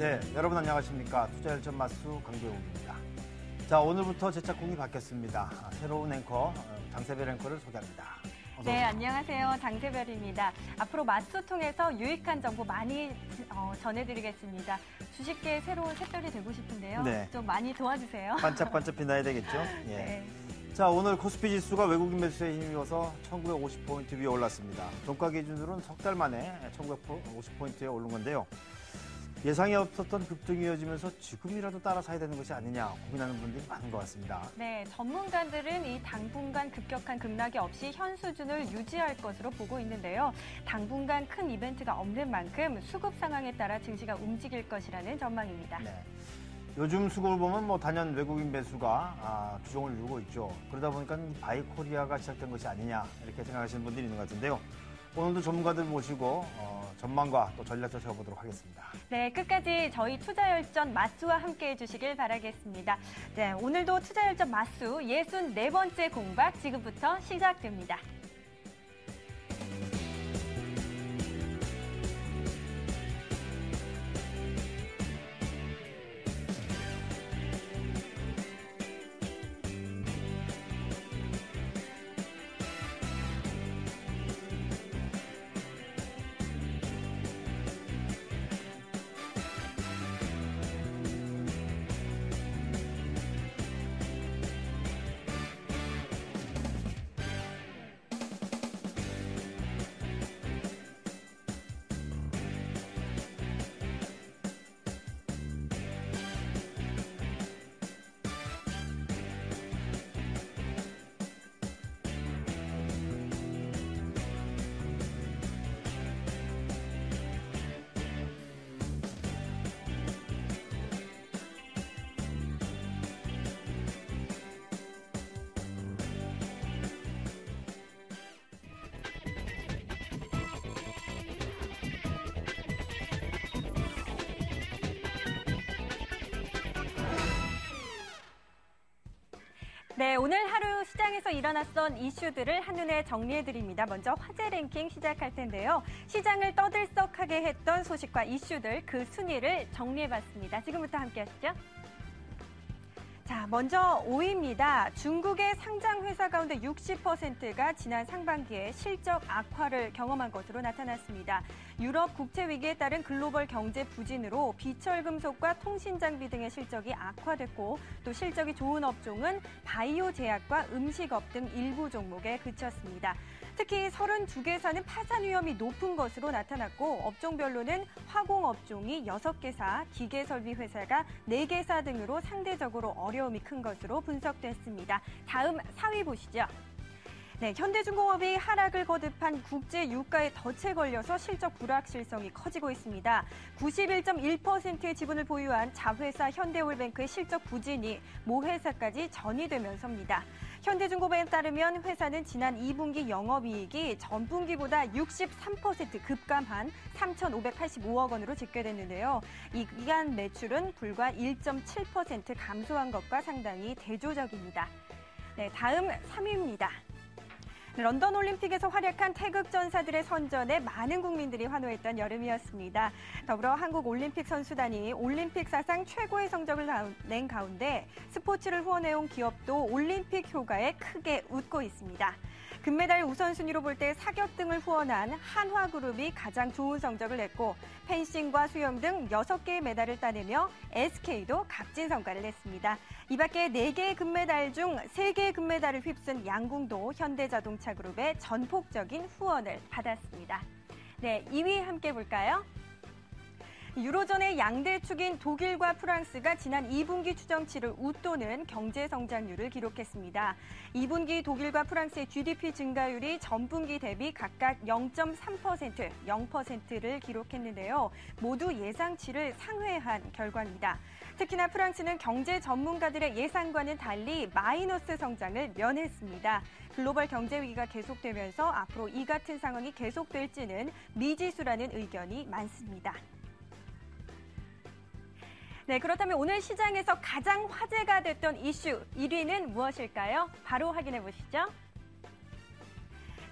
네, 여러분 안녕하십니까. 투자열전 마수 강병욱입니다. 자, 오늘부터 제작공이 바뀌었습니다. 새로운 앵커, 장세별 앵커를 소개합니다. 네, 안녕하세요. 장세별입니다. 앞으로 마수 통해서 유익한 정보 많이 전해드리겠습니다. 주식계의 새로운 샛별이 되고 싶은데요. 네. 좀 많이 도와주세요. 반짝반짝 빛나야 되겠죠? 예. 네. 자, 오늘 코스피 지수가 외국인 매수에 힘입어서 1950포인트 위에 올랐습니다. 종가 기준으로는 석 달 만에 1950포인트에 오른 건데요. 예상이 없었던 급등이 이어지면서 지금이라도 따라 사야 되는 것이 아니냐 고민하는 분들이 많은 것 같습니다. 네, 전문가들은 이 당분간 급격한 급락이 없이 현 수준을 유지할 것으로 보고 있는데요. 당분간 큰 이벤트가 없는 만큼 수급 상황에 따라 증시가 움직일 것이라는 전망입니다. 네. 요즘 수급을 보면 단연 외국인 매수가 주종을 이루고 있죠. 그러다 보니까 바이코리아가 시작된 것이 아니냐 이렇게 생각하시는 분들이 있는 것 같은데요. 오늘도 전문가들 모시고 전망과 또 전략 살펴보도록 하겠습니다. 네, 끝까지 저희 투자열전 마수와 함께해 주시길 바라겠습니다. 네, 오늘도 투자열전 마수 64번째 공박 지금부터 시작됩니다. 네, 오늘 하루 시장에서 일어났던 이슈들을 한눈에 정리해드립니다. 먼저 화제 랭킹 시작할 텐데요. 시장을 떠들썩하게 했던 소식과 이슈들, 그 순위를 정리해봤습니다. 지금부터 함께 하시죠. 자, 먼저 5위입니다. 중국의 상장 회사 가운데 60%가 지난 상반기에 실적 악화를 경험한 것으로 나타났습니다. 유럽 국채 위기에 따른 글로벌 경제 부진으로 비철금속과 통신장비 등의 실적이 악화됐고 또 실적이 좋은 업종은 바이오 제약과 음식업 등 일부 종목에 그쳤습니다. 특히 32개사는 파산 위험이 높은 것으로 나타났고 업종별로는 화공업종이 6개사, 기계설비회사가 4개사 등으로 상대적으로 어려움이 큰 것으로 분석됐습니다. 다음 4위 보시죠. 네, 현대중공업이 하락을 거듭한 국제 유가에 덫에 걸려서 실적 불확실성이 커지고 있습니다. 91.1%의 지분을 보유한 자회사 현대올뱅크의 실적 부진이 모 회사까지 전이되면서입니다. 현대중공업에 따르면 회사는 지난 2분기 영업이익이 전분기보다 63% 급감한 3,585억 원으로 집계됐는데요. 이 기간 매출은 불과 1.7% 감소한 것과 상당히 대조적입니다. 네, 다음 3위입니다. 런던 올림픽에서 활약한 태극전사들의 선전에 많은 국민들이 환호했던 여름이었습니다. 더불어 한국올림픽선수단이 올림픽 사상 최고의 성적을 낸 가운데 스포츠를 후원해온 기업도 올림픽 효과에 크게 웃고 있습니다. 금메달 우선순위로 볼 때 사격 등을 후원한 한화그룹이 가장 좋은 성적을 냈고 펜싱과 수영 등 6개의 메달을 따내며 SK도 값진 성과를 냈습니다. 이 밖에 4개의 금메달 중 3개의 금메달을 휩쓴 양궁도 현대자동차그룹의 전폭적인 후원을 받았습니다. 네, 2위 함께 볼까요? 유로존의 양대축인 독일과 프랑스가 지난 2분기 추정치를 웃도는 경제 성장률을 기록했습니다. 2분기 독일과 프랑스의 GDP 증가율이 전분기 대비 각각 0.3%, 0%를 기록했는데요. 모두 예상치를 상회한 결과입니다. 특히나 프랑스는 경제 전문가들의 예상과는 달리 마이너스 성장을 면했습니다. 글로벌 경제 위기가 계속되면서 앞으로 이 같은 상황이 계속될지는 미지수라는 의견이 많습니다. 네, 그렇다면 오늘 시장에서 가장 화제가 됐던 이슈 1위는 무엇일까요? 바로 확인해 보시죠.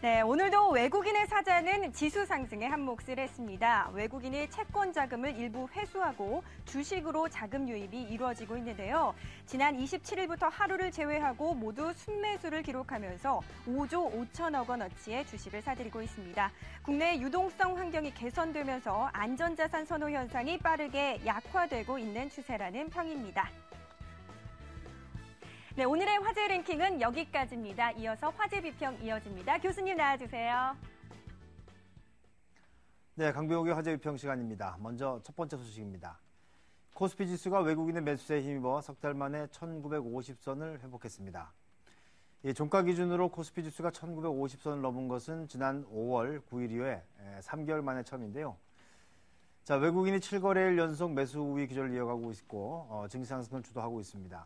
네, 오늘도 외국인의 사자는 지수 상승에 한 몫을 했습니다. 외국인이 채권 자금을 일부 회수하고 주식으로 자금 유입이 이루어지고 있는데요. 지난 27일부터 하루를 제외하고 모두 순매수를 기록하면서 5조 5천억 원어치의 주식을 사들이고 있습니다. 국내 유동성 환경이 개선되면서 안전자산 선호 현상이 빠르게 약화되고 있는 추세라는 평입니다. 네, 오늘의 화제 랭킹은 여기까지입니다. 이어서 화제 비평 이어집니다. 교수님 나와주세요. 네, 강병욱의 화제 비평 시간입니다. 먼저 첫 번째 소식입니다. 코스피 지수가 외국인의 매수세에 힘입어 석 달 만에 1950선을 회복했습니다. 종가 기준으로 코스피 지수가 1950선을 넘은 것은 지난 5월 9일 이후에 3개월 만에 처음인데요. 자, 외국인이 7거래일 연속 매수 우위 기조를 이어가고 있고 증시 상승을 주도하고 있습니다.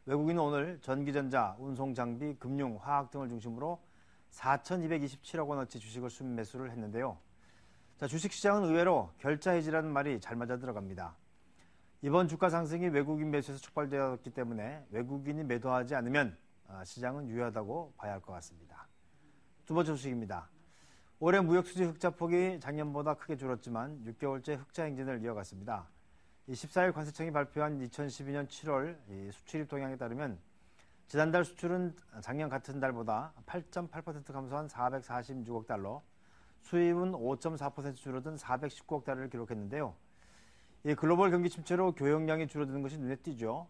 외국인은 오늘 전기전자, 운송장비, 금융, 화학 등을 중심으로 4,227억 원어치 주식을 순매수를 했는데요. 자, 주식시장은 의외로 결자 해지라는 말이 잘 맞아 들어갑니다. 이번 주가 상승이 외국인 매수에서 촉발되었기 때문에 외국인이 매도하지 않으면 시장은 유효하다고 봐야 할 것 같습니다. 두 번째 소식입니다. 올해 무역수지 흑자폭이 작년보다 크게 줄었지만 6개월째 흑자 행진을 이어갔습니다. 14일 관세청이 발표한 2012년 7월 수출입 동향에 따르면 지난달 수출은 작년 같은 달보다 8.8% 감소한 446억 달러, 수입은 5.4% 줄어든 419억 달러를 기록했는데요. 이 글로벌 경기 침체로 교역량이 줄어드는 것이 눈에 띄죠.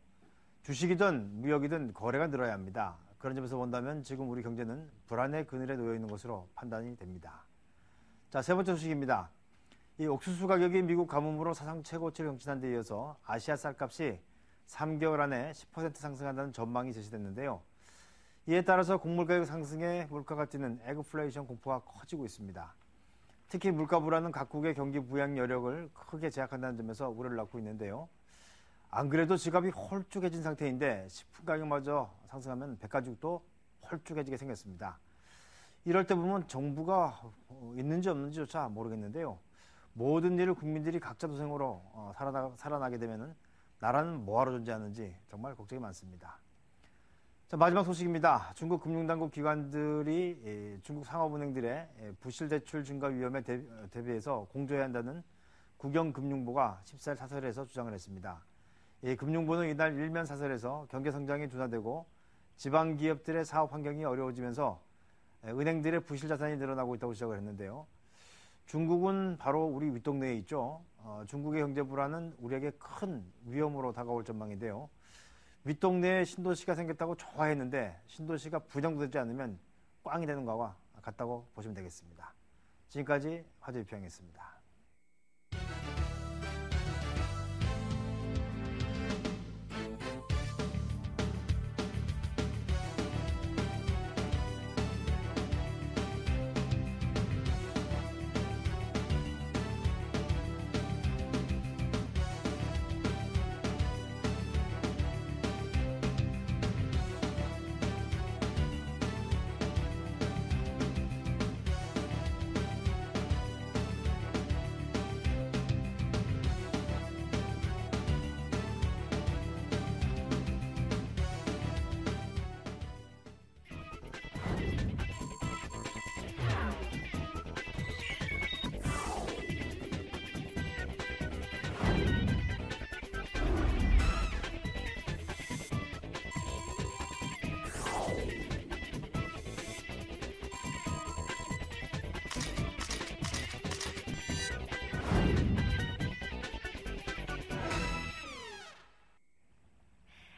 주식이든 무역이든 거래가 늘어야 합니다. 그런 점에서 본다면 지금 우리 경제는 불안의 그늘에 놓여 있는 것으로 판단이 됩니다. 자, 세 번째 소식입니다. 이 옥수수 가격이 미국 가뭄으로 사상 최고치를 경신한 데 이어서 아시아 쌀값이 3개월 안에 10% 상승한다는 전망이 제시됐는데요. 이에 따라서 곡물 가격 상승에 물가가 뛰는 에그플레이션 공포가 커지고 있습니다. 특히 물가 불안은 각국의 경기 부양 여력을 크게 제약한다는 점에서 우려를 낳고 있는데요. 안 그래도 지갑이 홀쭉해진 상태인데 식품 가격마저 상승하면 백가죽도 홀쭉해지게 생겼습니다. 이럴 때 보면 정부가 있는지 없는지조차 모르겠는데요. 모든 일을 국민들이 각자 도생으로 살아나게 되면 나라는 뭐하러 존재하는지 정말 걱정이 많습니다. 자, 마지막 소식입니다. 중국 금융당국 기관들이 중국 상업은행들의 부실 대출 증가 위험에 대비해서 공조해야 한다는 국영금융부가 14일 사설에서 주장을 했습니다. 금융부는 이날 일면 사설에서 경제성장이 둔화되고 지방기업들의 사업 환경이 어려워지면서 은행들의 부실 자산이 늘어나고 있다고 지적을 했는데요. 중국은 바로 우리 윗동네에 있죠. 중국의 경제 불안은 우리에게 큰 위험으로 다가올 전망인데요. 윗동네에 신도시가 생겼다고 좋아했는데 신도시가 부정되지 않으면 꽝이 되는 거와 같다고 보시면 되겠습니다. 지금까지 화제 비평이었습니다.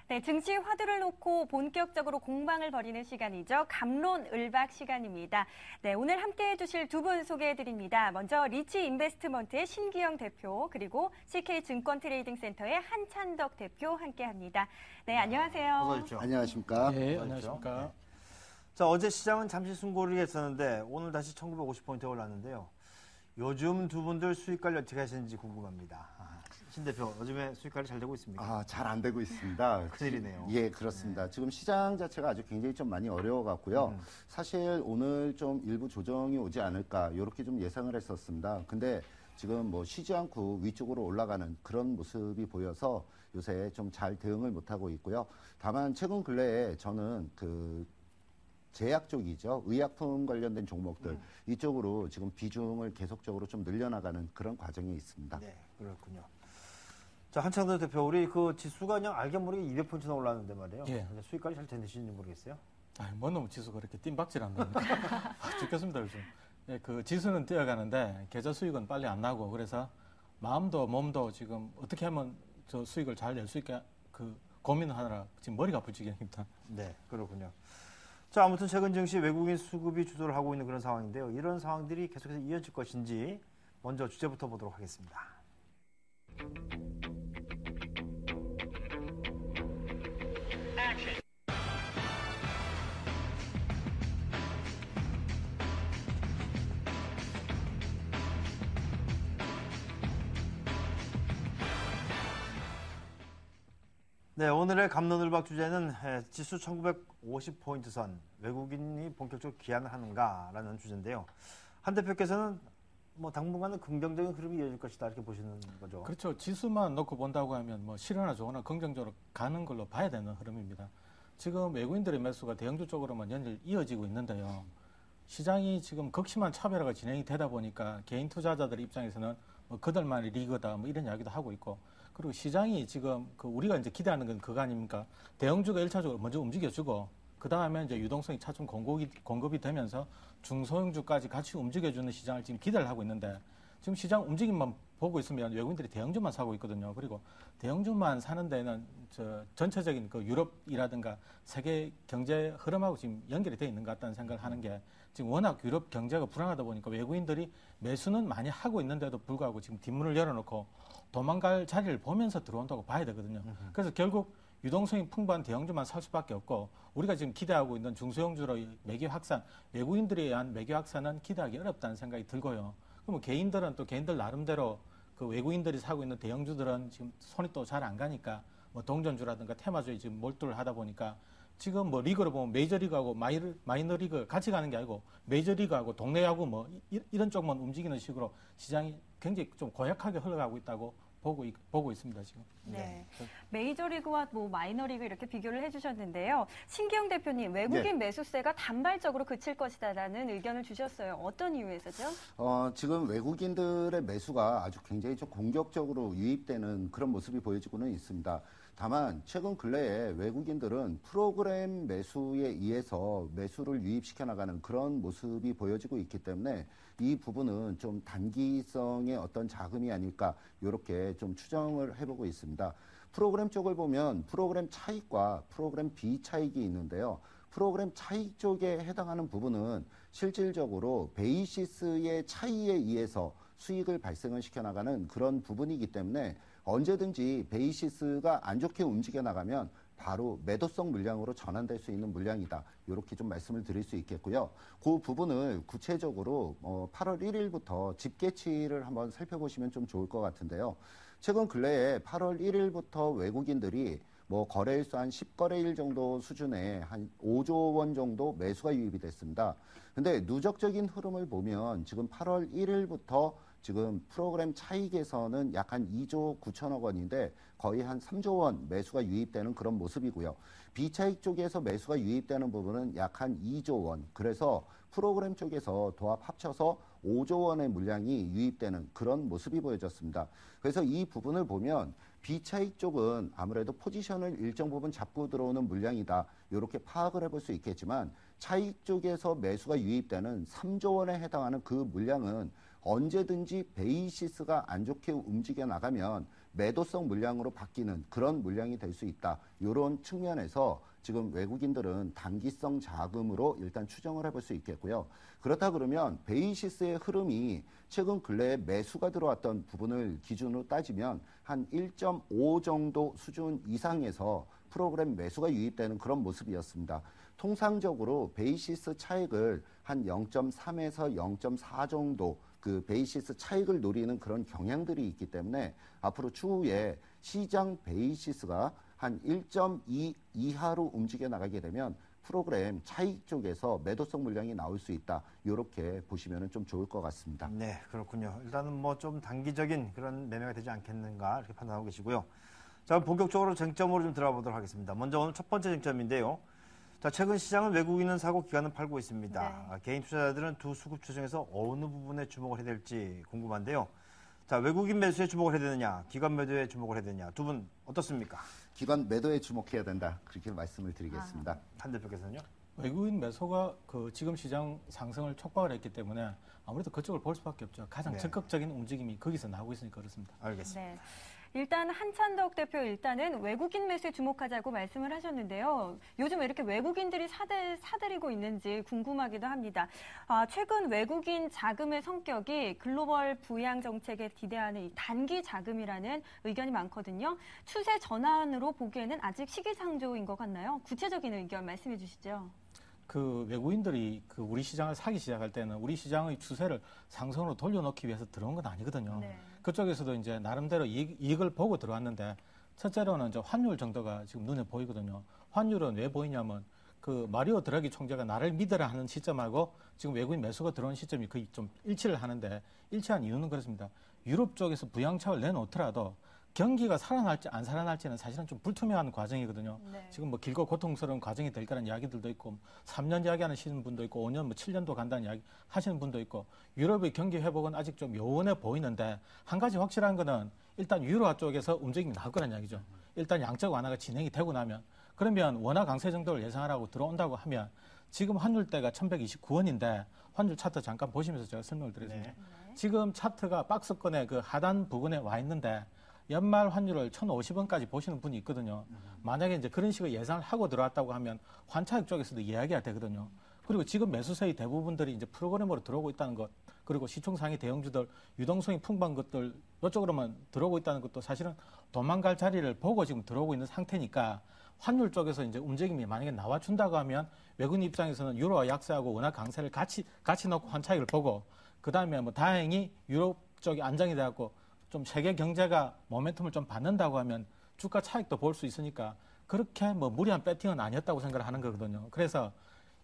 네, 증시 화두를 놓고 본격적으로 공방을 벌이는 시간이죠. 갑론을박 시간입니다. 네, 오늘 함께해 주실 두 분 소개해드립니다. 먼저 리치 인베스트먼트의 신기영 대표, 그리고 CK증권 트레이딩 센터의 한찬덕 대표 함께합니다. 네, 안녕하세요. 어서 오십시오. 안녕하십니까? 네, 안녕하십니까? 자, 어제 시장은 잠시 숨고르게 했었는데 오늘 다시 1950포인트가 올랐는데요. 요즘 두 분들 수익 관리 어떻게 하시는지 궁금합니다. 신 대표, 요즘에 수익 관리 잘 되고 있습니까? 잘 안 되고 있습니다. 큰일이네요. 예, 그렇습니다. 네. 지금 시장 자체가 아주 굉장히 좀 많이 어려워갖고요. 사실 오늘 좀 일부 조정이 오지 않을까 이렇게 좀 예상을 했었습니다. 근데 지금 뭐 쉬지 않고 위쪽으로 올라가는 그런 모습이 보여서 요새 좀 잘 대응을 못하고 있고요. 다만 최근 근래에 저는 제약 쪽이죠. 의약품 관련된 종목들 이쪽으로 지금 비중을 계속적으로 좀 늘려나가는 그런 과정이 있습니다. 네, 그렇군요. 자, 한창도 대표, 우리 그 지수가 그냥 알게 모르게 200포인트나 올랐는데 말이에요. 예. 근데 수익 관리 잘 되시는지 모르겠어요. 뭐 너무 지수가 그렇게 뜀박질한다니까. 죽겠습니다, 요즘. 예, 그 지수는 뛰어가는데 계좌 수익은 빨리 안 나고 그래서 마음도 몸도 지금 어떻게 하면 저 수익을 잘 낼 수 있게 그 고민을 하느라 지금 머리가 아플 지경입니다. 네, 그렇군요. 자, 아무튼 최근 증시 외국인 수급이 주도를 하고 있는 그런 상황인데요. 이런 상황들이 계속해서 이어질 것인지 먼저 주제부터 보도록 하겠습니다. 네, 오늘의 갑론을박 주제는 지수 1950포인트 선, 외국인이 본격적으로 기한을 하는가라는 주제인데요. 한 대표께서는 뭐 당분간은 긍정적인 흐름이 이어질 것이다 이렇게 보시는 거죠. 그렇죠. 지수만 놓고 본다고 하면 뭐 실현하 좋거나 긍정적으로 가는 걸로 봐야 되는 흐름입니다. 지금 외국인들의 매수가 대형주 쪽으로만 연일 이어지고 있는데요. 시장이 지금 극심한 차별화가 진행이 되다 보니까 개인 투자자들 입장에서는 뭐 그들만의 리그다 뭐 이런 이야기도 하고 있고, 그리고 시장이 지금 그 우리가 이제 기대하는 건 그거 아닙니까? 대형주가 1차적으로 먼저 움직여주고 그 다음에 이제 유동성이 차츰 공급이 되면서 중소형주까지 같이 움직여주는 시장을 지금 기대를 하고 있는데, 지금 시장 움직임만 보고 있으면 외국인들이 대형주만 사고 있거든요. 그리고 대형주만 사는 데는 전체적인 그 유럽이라든가 세계 경제 흐름하고 지금 연결이 돼 있는 것 같다는 생각을 하는 게, 지금 워낙 유럽 경제가 불안하다 보니까 외국인들이 매수는 많이 하고 있는데도 불구하고 지금 뒷문을 열어놓고 도망갈 자리를 보면서 들어온다고 봐야 되거든요. 그래서 결국 유동성이 풍부한 대형주만 살 수밖에 없고, 우리가 지금 기대하고 있는 중소형주로 매개 확산, 외국인들에 의한 매개 확산은 기대하기 어렵다는 생각이 들고요. 그럼 개인들은 또 개인들 나름대로 그 외국인들이 사고 있는 대형주들은 지금 손이 또 잘 안 가니까 뭐 동전주라든가 테마주에 지금 몰두를 하다 보니까 지금 뭐 리그로 보면 메이저리그하고 마이너리그 같이 가는 게 아니고 메이저리그하고 동네 야구 뭐 이런 쪽만 움직이는 식으로 시장이 굉장히 좀 고약하게 흘러가고 있다고 보고 있습니다, 지금. 네. 메이저리그와 뭐 마이너리그 이렇게 비교를 해주셨는데요. 신기영 대표님, 외국인 매수세가 단발적으로 그칠 것이다라는 의견을 주셨어요. 어떤 이유에서죠? 지금 외국인들의 매수가 아주 굉장히 좀 공격적으로 유입되는 그런 모습이 보여지고는 있습니다. 다만 최근 근래에 외국인들은 프로그램 매수에 의해서 매수를 유입시켜 나가는 그런 모습이 보여지고 있기 때문에 이 부분은 좀 단기성의 어떤 자금이 아닐까 이렇게 좀 추정을 해보고 있습니다. 프로그램 쪽을 보면 프로그램 차익과 프로그램 비차익이 있는데요. 프로그램 차익 쪽에 해당하는 부분은 실질적으로 베이시스의 차이에 의해서 수익을 발생을 시켜나가는 그런 부분이기 때문에 언제든지 베이시스가 안 좋게 움직여 나가면 바로 매도성 물량으로 전환될 수 있는 물량이다. 이렇게 좀 말씀을 드릴 수 있겠고요. 그 부분을 구체적으로 8월 1일부터 집계치를 한번 살펴보시면 좀 좋을 것 같은데요. 최근 근래에 8월 1일부터 외국인들이 뭐 거래일수 한 10거래일 정도 수준에 한 5조 원 정도 매수가 유입이 됐습니다. 근데 누적적인 흐름을 보면 지금 8월 1일부터 지금 프로그램 차익에서는 약 한 2조 9천억 원인데 거의 한 3조 원 매수가 유입되는 그런 모습이고요. 비차익 쪽에서 매수가 유입되는 부분은 약 한 2조 원. 그래서 프로그램 쪽에서 도합 합쳐서 5조 원의 물량이 유입되는 그런 모습이 보여졌습니다. 그래서 이 부분을 보면 비차익 쪽은 아무래도 포지션을 일정 부분 잡고 들어오는 물량이다. 이렇게 파악을 해볼 수 있겠지만 차익 쪽에서 매수가 유입되는 3조 원에 해당하는 그 물량은 언제든지 베이시스가 안 좋게 움직여 나가면 매도성 물량으로 바뀌는 그런 물량이 될 수 있다. 이런 측면에서 지금 외국인들은 단기성 자금으로 일단 추정을 해볼 수 있겠고요. 그렇다 그러면 베이시스의 흐름이 최근 근래에 매수가 들어왔던 부분을 기준으로 따지면 한 1.5 정도 수준 이상에서 프로그램 매수가 유입되는 그런 모습이었습니다. 통상적으로 베이시스 차익을 한 0.3에서 0.4 정도 그 베이시스 차익을 노리는 그런 경향들이 있기 때문에 앞으로 추후에 시장 베이시스가 한 1.2 이하로 움직여 나가게 되면 프로그램 차익 쪽에서 매도성 물량이 나올 수 있다. 이렇게 보시면 좀 좋을 것 같습니다. 네, 그렇군요. 일단은 뭐 좀 단기적인 그런 매매가 되지 않겠는가 이렇게 판단하고 계시고요. 자, 본격적으로 쟁점으로 좀 들어가 보도록 하겠습니다. 먼저 오늘 첫 번째 쟁점인데요. 자, 자, 최근 시장은 외국인은 사고 기관은 팔고 있습니다. 네. 개인 투자자들은 두 수급주 중에서 어느 부분에 주목을 해야 될지 궁금한데요. 자, 외국인 매수에 주목을 해야 되느냐, 기관 매도에 주목을 해야 되느냐, 두 분 어떻습니까? 기관 매도에 주목해야 된다. 그렇게 말씀을 드리겠습니다. 한 대표께서는요? 외국인 매수가 그 지금 시장 상승을 촉박을 했기 때문에 아무래도 그쪽을 볼 수밖에 없죠. 가장 네. 적극적인 움직임이 거기서 나오고 있으니까 그렇습니다. 알겠습니다. 네. 일단 한찬덕 대표 일단은 외국인 매수에 주목하자고 말씀을 하셨는데요. 요즘 왜 이렇게 외국인들이 사들이고 있는지 궁금하기도 합니다. 최근 외국인 자금의 성격이 글로벌 부양 정책에 기대하는 이 단기 자금이라는 의견이 많거든요. 추세 전환으로 보기에는 아직 시기상조인 것 같나요? 구체적인 의견 말씀해 주시죠. 그 외국인들이 그 우리 시장을 사기 시작할 때는 우리 시장의 추세를 상승으로 돌려놓기 위해서 들어온 건 아니거든요. 네. 그쪽에서도 이제 나름대로 이익을 보고 들어왔는데 첫째로는 이제 환율 정도가 지금 눈에 보이거든요. 환율은 왜 보이냐면 그 마리오 드라기 총재가 나를 믿으라 하는 시점하고 지금 외국인 매수가 들어온 시점이 거의 좀 일치를 하는데 일치한 이유는 그렇습니다. 유럽 쪽에서 부양책을 내놓더라도 경기가 살아날지 안 살아날지는 사실은 좀 불투명한 과정이거든요. 네. 지금 뭐 길고 고통스러운 과정이 될 거라는 이야기들도 있고 3년 이야기하시는 분도 있고 5년 뭐 7년도 간다는 이야기 하시는 분도 있고 유럽의 경기 회복은 아직 좀 요원해 보이는데 한 가지 확실한 거는 일단 유로화 쪽에서 움직임이 나올 거라는 이야기죠. 일단 양적 완화가 진행이 되고 나면 그러면 원화 강세 정도를 예상하라고 들어온다고 하면 지금 환율대가 1129원인데 환율 차트 잠깐 보시면서 제가 설명을 드리겠습니다. 네. 지금 차트가 박스권의 그 하단 부분에 와 있는데 연말 환율을 1,050원까지 보시는 분이 있거든요. 만약에 이제 그런 식의 예상을 하고 들어왔다고 하면 환차익 쪽에서도 이야기가 되거든요. 그리고 지금 매수세의 대부분들이 이제 프로그램으로 들어오고 있다는 것, 그리고 시총상위 대형주들, 유동성이 풍부한 것들, 이쪽으로만 들어오고 있다는 것도 사실은 도망갈 자리를 보고 지금 들어오고 있는 상태니까 환율 쪽에서 이제 움직임이 만약에 나와준다고 하면 외국인 입장에서는 유로와 약세하고 원화 강세를 같이 놓고 환차익을 보고 그 다음에 뭐 다행히 유럽 쪽이 안정이 돼갖고 좀 세계 경제가 모멘텀을 좀 받는다고 하면 주가 차익도 볼 수 있으니까 그렇게 뭐 무리한 배팅은 아니었다고 생각을 하는 거거든요. 그래서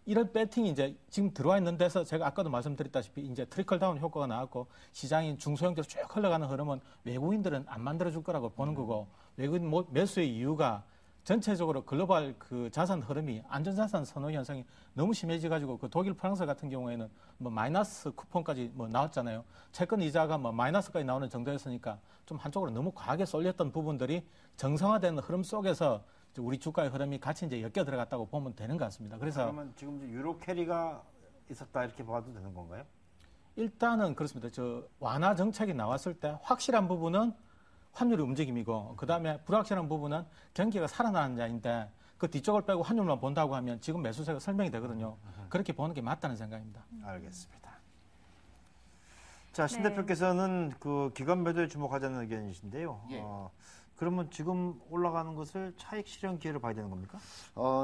이런 배팅이 이제 지금 들어와 있는 데서 제가 아까도 말씀드렸다시피 이제 트리클 다운 효과가 나왔고 시장이 중소형제로 쭉 흘러가는 흐름은 외국인들은 안 만들어줄 거라고 보는 거고 외국인 매수의 이유가 전체적으로 글로벌 그 자산 흐름이 안전자산 선호 현상이 너무 심해져가지고 그 독일, 프랑스 같은 경우에는 뭐 마이너스 쿠폰까지 뭐 나왔잖아요. 채권 이자가 뭐 마이너스까지 나오는 정도였으니까 좀 한쪽으로 너무 과하게 쏠렸던 부분들이 정상화되는 흐름 속에서 우리 주가의 흐름이 같이 이제 엮여 들어갔다고 보면 되는 것 같습니다. 그래서 그러면 지금 이제 유로 캐리가 있었다 이렇게 봐도 되는 건가요? 일단은 그렇습니다. 저 완화 정책이 나왔을 때 확실한 부분은 환율의 움직임이고 그다음에 불확실한 부분은 경기가 살아나는 자인데 그 뒤쪽을 빼고 환율만 본다고 하면 지금 매수세가 설명이 되거든요. 그렇게 보는 게 맞다는 생각입니다. 알겠습니다. 자, 신 네. 대표께서는 그 기관 매도에 주목하자는 의견이신데요. 예. 그러면 지금 올라가는 것을 차익 실현 기회로 봐야 되는 겁니까?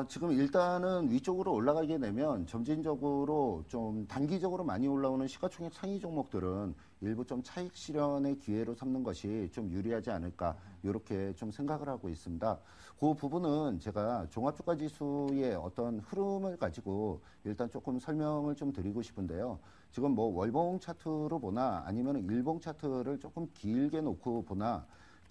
지금 일단은 위쪽으로 올라가게 되면 점진적으로 좀 단기적으로 많이 올라오는 시가총액 상위 종목들은 일부 좀 차익 실현의 기회로 삼는 것이 좀 유리하지 않을까 이렇게 좀 생각을 하고 있습니다. 그 부분은 제가 종합주가지수의 어떤 흐름을 가지고 일단 조금 설명을 좀 드리고 싶은데요. 지금 뭐 월봉 차트로 보나 아니면 일봉 차트를 조금 길게 놓고 보나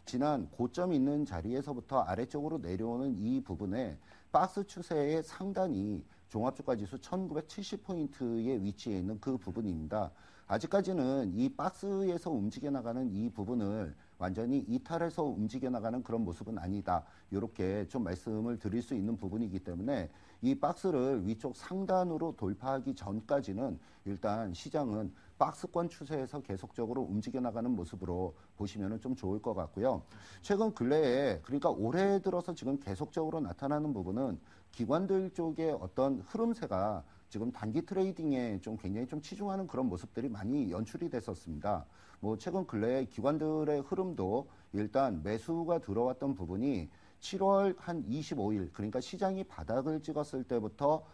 지난 고점 있는 자리에서부터 아래쪽으로 내려오는 이 부분에 박스 추세의 상단이 종합주가지수 1970포인트에 위치해 있는 그 부분입니다. 아직까지는 이 박스에서 움직여 나가는 이 부분을 완전히 이탈해서 움직여 나가는 그런 모습은 아니다. 이렇게 좀 말씀을 드릴 수 있는 부분이기 때문에 이 박스를 위쪽 상단으로 돌파하기 전까지는 일단 시장은 박스권 추세에서 계속적으로 움직여 나가는 모습으로 보시면 좀 좋을 것 같고요. 최근 근래에 그러니까 올해 들어서 지금 계속적으로 나타나는 부분은 기관들 쪽의 어떤 흐름세가 지금 단기 트레이딩에 좀 굉장히 좀 치중하는 그런 모습들이 많이 연출이 됐었습니다. 뭐 최근 근래에 기관들의 흐름도 일단 매수가 들어왔던 부분이 7월 한 25일 그러니까 시장이 바닥을 찍었을 때부터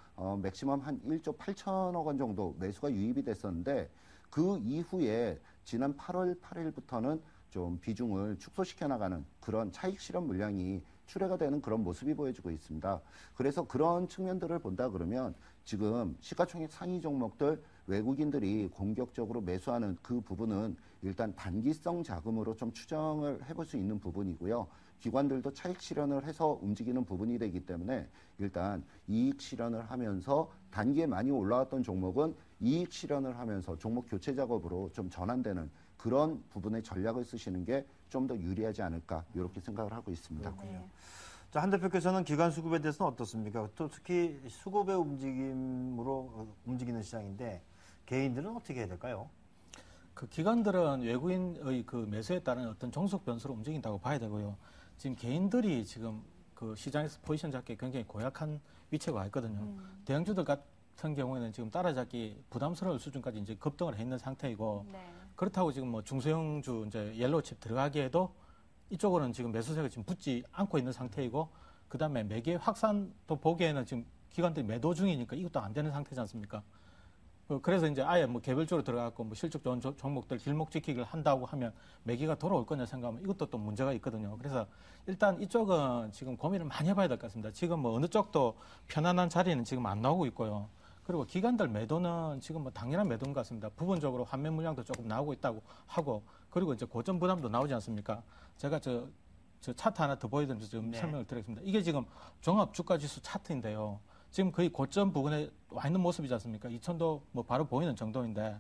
맥시멈 한 1조 8천억 원 정도 매수가 유입이 됐었는데 그 이후에 지난 8월 8일부터는 좀 비중을 축소시켜 나가는 그런 차익 실현 물량이 출회가 되는 그런 모습이 보여지고 있습니다. 그래서 그런 측면들을 본다 그러면 지금 시가총액 상위 종목들 외국인들이 공격적으로 매수하는 그 부분은 일단 단기성 자금으로 좀 추정을 해볼 수 있는 부분이고요. 기관들도 차익 실현을 해서 움직이는 부분이 되기 때문에 일단 이익 실현을 하면서 단기에 많이 올라왔던 종목은 이익 실현을 하면서 종목 교체 작업으로 좀 전환되는 그런 부분의 전략을 쓰시는 게 좀 더 유리하지 않을까 이렇게 생각을 하고 있습니다. 네. 자, 한 대표께서는 기관 수급에 대해서는 어떻습니까? 또 특히 수급의 움직임으로 움직이는 시장인데 개인들은 어떻게 해야 될까요? 그 기관들은 외국인의 그 매수에 따른 어떤 종속 변수로 움직인다고 봐야 되고요. 지금 개인들이 지금 그 시장에서 포지션 잡기 굉장히 고약한 위치에 와 있거든요. 대형주들 같은 경우에는 지금 따라잡기 부담스러울 수준까지 이제 급등을 해 있는 상태이고 네. 그렇다고 지금 뭐 중소형주 이제 옐로우칩 들어가기에도 이쪽으로는 지금 매수세가 지금 붙지 않고 있는 상태이고 그다음에 매개 확산도 보기에는 지금 기관들이 매도 중이니까 이것도 안 되는 상태지 않습니까? 그래서 이제 아예 뭐 개별적으로 들어가고 뭐 실적 좋은 종목들 길목 지키기를 한다고 하면 매기가 돌아올 거냐 생각하면 이것도 또 문제가 있거든요. 그래서 일단 이쪽은 지금 고민을 많이 해봐야 될 것 같습니다. 지금 뭐 어느 쪽도 편안한 자리는 지금 안 나오고 있고요. 그리고 기관들 매도는 지금 뭐 당연한 매도인 것 같습니다. 부분적으로 환매 물량도 조금 나오고 있다고 하고 그리고 이제 고점 부담도 나오지 않습니까? 제가 저 차트 하나 더 보여드리면서 좀 네. 설명을 드리겠습니다. 이게 지금 종합 주가 지수 차트인데요. 지금 거의 고점 부근에 와 있는 모습이지 않습니까? 2000도 뭐 바로 보이는 정도인데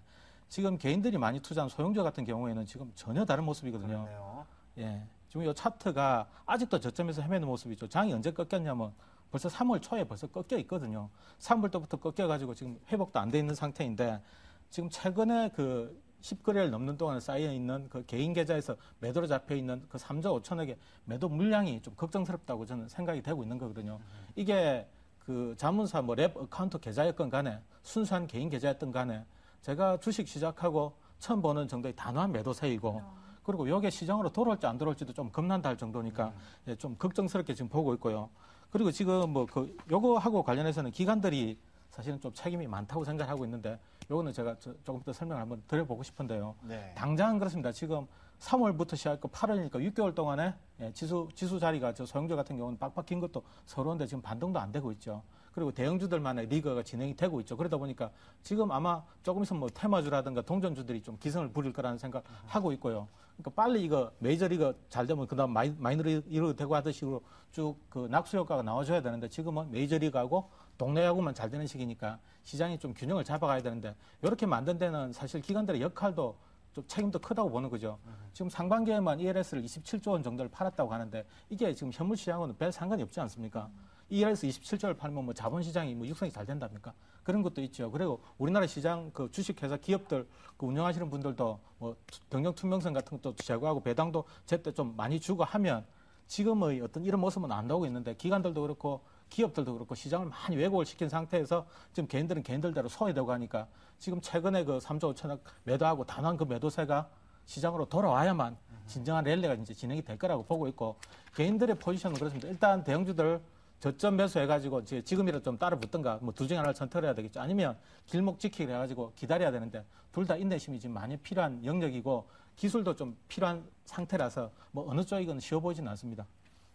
지금 개인들이 많이 투자한 소형주 같은 경우에는 지금 전혀 다른 모습이거든요. 그렇네요. 예. 지금 이 차트가 아직도 저점에서 헤매는 모습이죠. 장이 언제 꺾였냐면 벌써 3월 초에 벌써 꺾여 있거든요. 3월부터 꺾여가지고 지금 회복도 안 돼 있는 상태인데 지금 최근에 그 10거래를 넘는 동안 쌓여 있는 그 개인 계좌에서 매도로 잡혀 있는 그 3조 5천억의 매도 물량이 좀 걱정스럽다고 저는 생각이 되고 있는 거거든요. 이게 그 자문사 뭐 랩 어카운트 계좌였건 간에 순수한 개인 계좌였던 간에 제가 주식 시작하고 처음 보는 정도의 단호한 매도세이고 그리고 이게 시장으로 돌아올지 안 돌아올지도 좀 겁난다 할 정도니까 예, 좀 걱정스럽게 지금 보고 있고요. 그리고 지금 뭐 그 요거하고 관련해서는 기관들이 사실은 좀 책임이 많다고 생각하고 있는데 요거는 제가 조금 더 설명을 한번 드려보고 싶은데요. 네. 당장은 그렇습니다. 지금 3월부터 시작했고 8월이니까 6개월 동안에 예, 지수 자리가 저 소형주 같은 경우는 빡빡 긴 것도 서러운데 지금 반등도 안 되고 있죠. 그리고 대형주들만의 리그가 진행이 되고 있죠. 그러다 보니까 지금 아마 조금 있으면 뭐 테마주라든가 동전주들이 좀 기승을 부릴 거라는 생각 하고 있고요. 그러니까 빨리 이거 메이저리그 잘 되면 그다음 마이너리그 되고 하듯이 쭉 그 낙수 효과가 나와줘야 되는데 지금은 메이저리그하고 동네 야구만 잘 되는 시기니까 시장이 좀 균형을 잡아가야 되는데 이렇게 만든 데는 사실 기관들의 역할도 좀 책임도 크다고 보는 거죠. 지금 상반기에만 ELS를 27조 원 정도를 팔았다고 하는데 이게 지금 현물 시장하고는 별 상관이 없지 않습니까? ELS 27조를 팔면 뭐 자본시장이 뭐 육성이 잘 된답니까? 그런 것도 있죠. 그리고 우리나라 시장 그 주식회사 기업들 그 운영하시는 분들도 뭐 경영 투명성 같은 것도 제고하고 배당도 제때 좀 많이 주고 하면 지금의 어떤 이런 모습은 안 나오고 있는데 기관들도 그렇고 기업들도 그렇고 시장을 많이 왜곡을 시킨 상태에서 지금 개인들은 개인들대로 소외되고 하니까 지금 최근에 그 3조 5천억 매도하고 단한 그 매도세가 시장으로 돌아와야만 진정한 랠리가 이제 진행이 될 거라고 보고 있고 개인들의 포지션은 그렇습니다. 일단 대형주들 저점 매수해가지고 지금이라도 좀 따라 붙든가 뭐 둘 중에 하나를 선택을 해야 되겠죠. 아니면 길목 지키기 해가지고 기다려야 되는데 둘 다 인내심이 지금 많이 필요한 영역이고 기술도 좀 필요한 상태라서 뭐 어느 쪽이건 쉬워 보이지는 않습니다.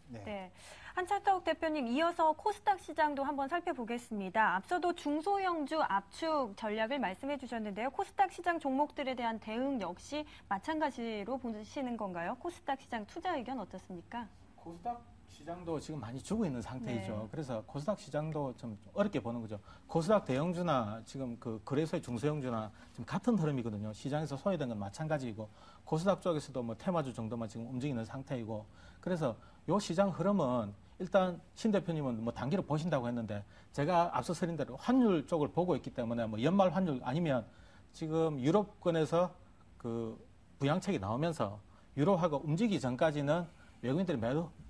네. 네. 한차타욱 대표님, 이어서 코스닥 시장도 한번 살펴보겠습니다. 앞서도 중소형주 압축 전략을 말씀해 주셨는데요. 코스닥 시장 종목들에 대한 대응 역시 마찬가지로 보시는 건가요? 코스닥 시장 투자 의견 어떻습니까? 코스닥 시장도 지금 많이 주고 있는 상태이죠. 네. 그래서 코스닥 시장도 좀 어렵게 보는 거죠. 코스닥 대형주나 지금 그 거래소의 중소형주나 지금 같은 흐름이거든요. 시장에서 소외된 건 마찬가지이고 코스닥 쪽에서도 뭐 테마주 정도만 지금 움직이는 상태이고 그래서 요 시장 흐름은 일단 신 대표님은 뭐 단기로 보신다고 했는데 제가 앞서 설린 대로 환율 쪽을 보고 있기 때문에 뭐 연말 환율 아니면 지금 유럽권에서 그 부양책이 나오면서 유로화가 움직이기 전까지는 외국인들의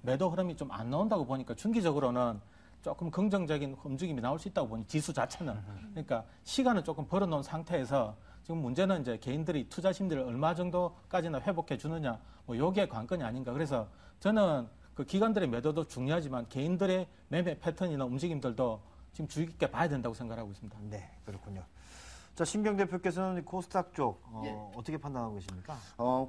매도 흐름이 좀 안 나온다고 보니까 중기적으로는 조금 긍정적인 움직임이 나올 수 있다고 보니 지수 자체는 그러니까 시간을 조금 벌어놓은 상태에서 지금 문제는 이제 개인들이 투자 심리를 얼마 정도까지나 회복해 주느냐 뭐 요게 관건이 아닌가. 그래서 저는 그 기관들의 매도도 중요하지만 개인들의 매매 패턴이나 움직임들도 지금 주의 깊게 봐야 된다고 생각하고 있습니다. 네, 그렇군요. 자, 신경 대표께서는 코스닥 쪽 예. 어떻게 판단하고 계십니까?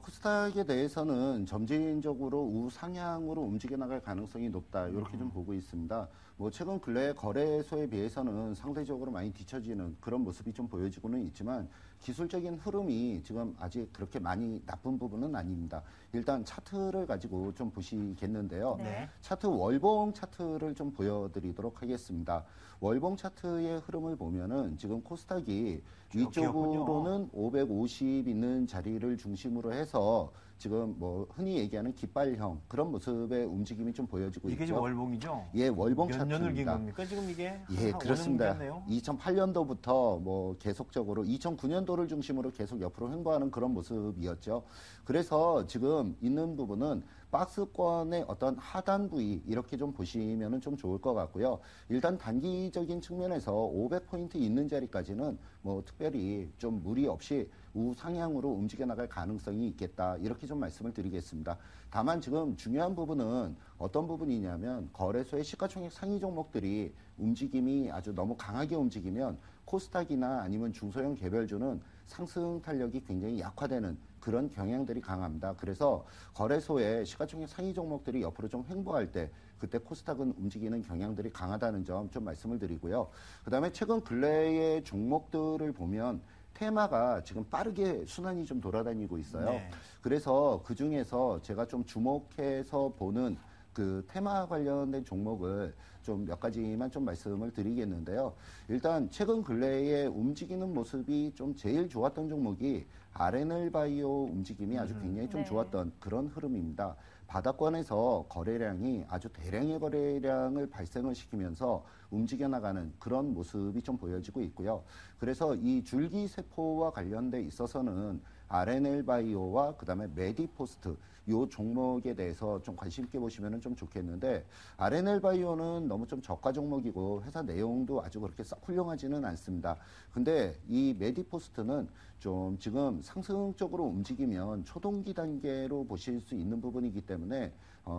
코스닥에 대해서는 점진적으로 우상향으로 움직여 나갈 가능성이 높다. 이렇게 좀 보고 있습니다. 뭐 최근 근래 거래소에 비해서는 상대적으로 많이 뒤처지는 그런 모습이 좀 보여지고는 있지만 기술적인 흐름이 지금 아직 그렇게 많이 나쁜 부분은 아닙니다. 일단 차트를 가지고 좀 보시겠는데요. 네. 차트 월봉 차트를 좀 보여드리도록 하겠습니다. 월봉 차트의 흐름을 보면은 지금 코스닥이 위쪽으로는 550 있는 자리를 중심으로 해서 지금 뭐 흔히 얘기하는 깃발형 그런 모습의 움직임이 좀 보여지고 이게 있죠. 지금 월봉이죠? 예, 월봉 몇 차트입니다. 년을 긴 겁니까? 지금 이게 예, 한 그렇습니다. 5년 됐네요. 2008년도부터 뭐 계속적으로 2009년도를 중심으로 계속 옆으로 횡보하는 그런 모습이었죠. 그래서 지금 있는 부분은 박스권의 어떤 하단 부위 이렇게 좀 보시면은 좀 좋을 것 같고요. 일단 단기적인 측면에서 500포인트 있는 자리까지는 뭐 특별히 좀 무리 없이 우상향으로 움직여 나갈 가능성이 있겠다. 이렇게 좀 말씀을 드리겠습니다. 다만 지금 중요한 부분은 어떤 부분이냐면 거래소의 시가총액 상위 종목들이 움직임이 아주 너무 강하게 움직이면 코스닥이나 아니면 중소형 개별주는 상승 탄력이 굉장히 약화되는 그런 경향들이 강합니다. 그래서 거래소의 시가총액 상위 종목들이 옆으로 좀 횡보할 때 그때 코스닥은 움직이는 경향들이 강하다는 점 좀 말씀을 드리고요. 그다음에 최근 근래의 종목들을 보면 테마가 지금 빠르게 순환이 좀 돌아다니고 있어요. 네. 그래서 그 중에서 제가 좀 주목해서 보는 그 테마 관련된 종목을 좀 몇 가지만 좀 말씀을 드리겠는데요. 일단 최근 근래에 움직이는 모습이 좀 제일 좋았던 종목이 RNL 바이오 움직임이 아주 굉장히 좀 네. 좋았던 그런 흐름입니다. 바닥권에서 거래량이 아주 대량의 거래량을 발생을 시키면서 움직여 나가는 그런 모습이 좀 보여지고 있고요. 그래서 이 줄기세포와 관련돼 있어서는 RNL 바이오와 그다음에 메디포스트 요 종목에 대해서 좀 관심 있게 보시면 좀 좋겠는데 RNL 바이오는 너무 좀 저가 종목이고 회사 내용도 아주 그렇게 썩 훌륭하지는 않습니다. 근데 이 메디포스트는 좀 지금 상승적으로 움직이면 초동기 단계로 보실 수 있는 부분이기 때문에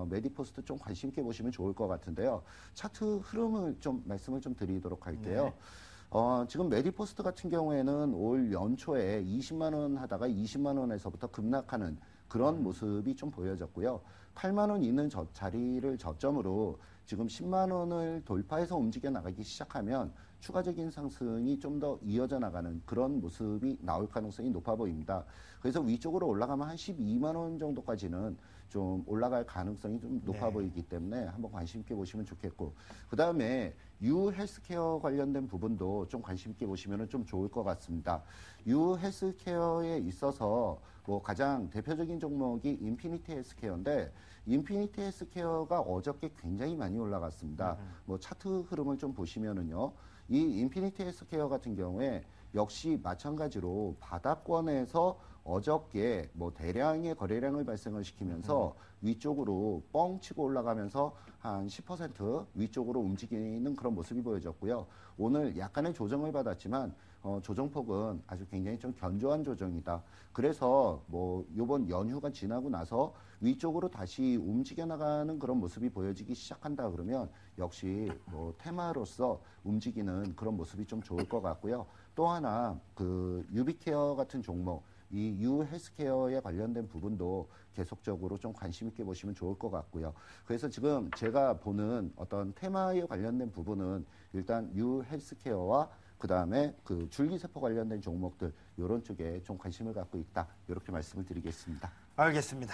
메디포스트 좀 관심 있게 보시면 좋을 것 같은데요. 차트 흐름을 좀 말씀을 좀 드리도록 할게요. 네. 지금 메디포스트 같은 경우에는 올 연초에 20만 원 하다가 20만 원에서부터 급락하는 그런 모습이 좀 보여졌고요. 8만 원 있는 자리를 저점으로 지금 10만 원을 돌파해서 움직여 나가기 시작하면 추가적인 상승이 좀 더 이어져 나가는 그런 모습이 나올 가능성이 높아 보입니다. 그래서 위쪽으로 올라가면 한 12만 원 정도까지는 좀 올라갈 가능성이 좀 높아 네. 보이기 때문에 한번 관심 있게 보시면 좋겠고, 그 다음에 유 헬스케어 관련된 부분도 좀 관심 있게 보시면 좀 좋을 것 같습니다. 유 헬스케어에 있어서 뭐 가장 대표적인 종목이 인피니티 헬스케어인데, 인피니티 헬스케어가 어저께 굉장히 많이 올라갔습니다. 뭐 차트 흐름을 좀 보시면은요, 이 인피니티 헬스케어 같은 경우에 역시 마찬가지로 바닥권에서 어저께 뭐 대량의 거래량을 발생을 시키면서 위쪽으로 뻥 치고 올라가면서 한 10% 위쪽으로 움직이는 그런 모습이 보여졌고요. 오늘 약간의 조정을 받았지만 조정폭은 아주 굉장히 좀 견조한 조정이다. 그래서 뭐 요번 연휴가 지나고 나서 위쪽으로 다시 움직여 나가는 그런 모습이 보여지기 시작한다 그러면 역시 뭐 테마로서 움직이는 그런 모습이 좀 좋을 것 같고요. 또 하나 그 유비케어 같은 종목, 이 유 헬스케어에 관련된 부분도 계속적으로 좀 관심 있게 보시면 좋을 것 같고요. 그래서 지금 제가 보는 어떤 테마에 관련된 부분은 일단 유 헬스케어와 그 다음에 그 줄기세포 관련된 종목들 이런 쪽에 좀 관심을 갖고 있다. 이렇게 말씀을 드리겠습니다. 알겠습니다.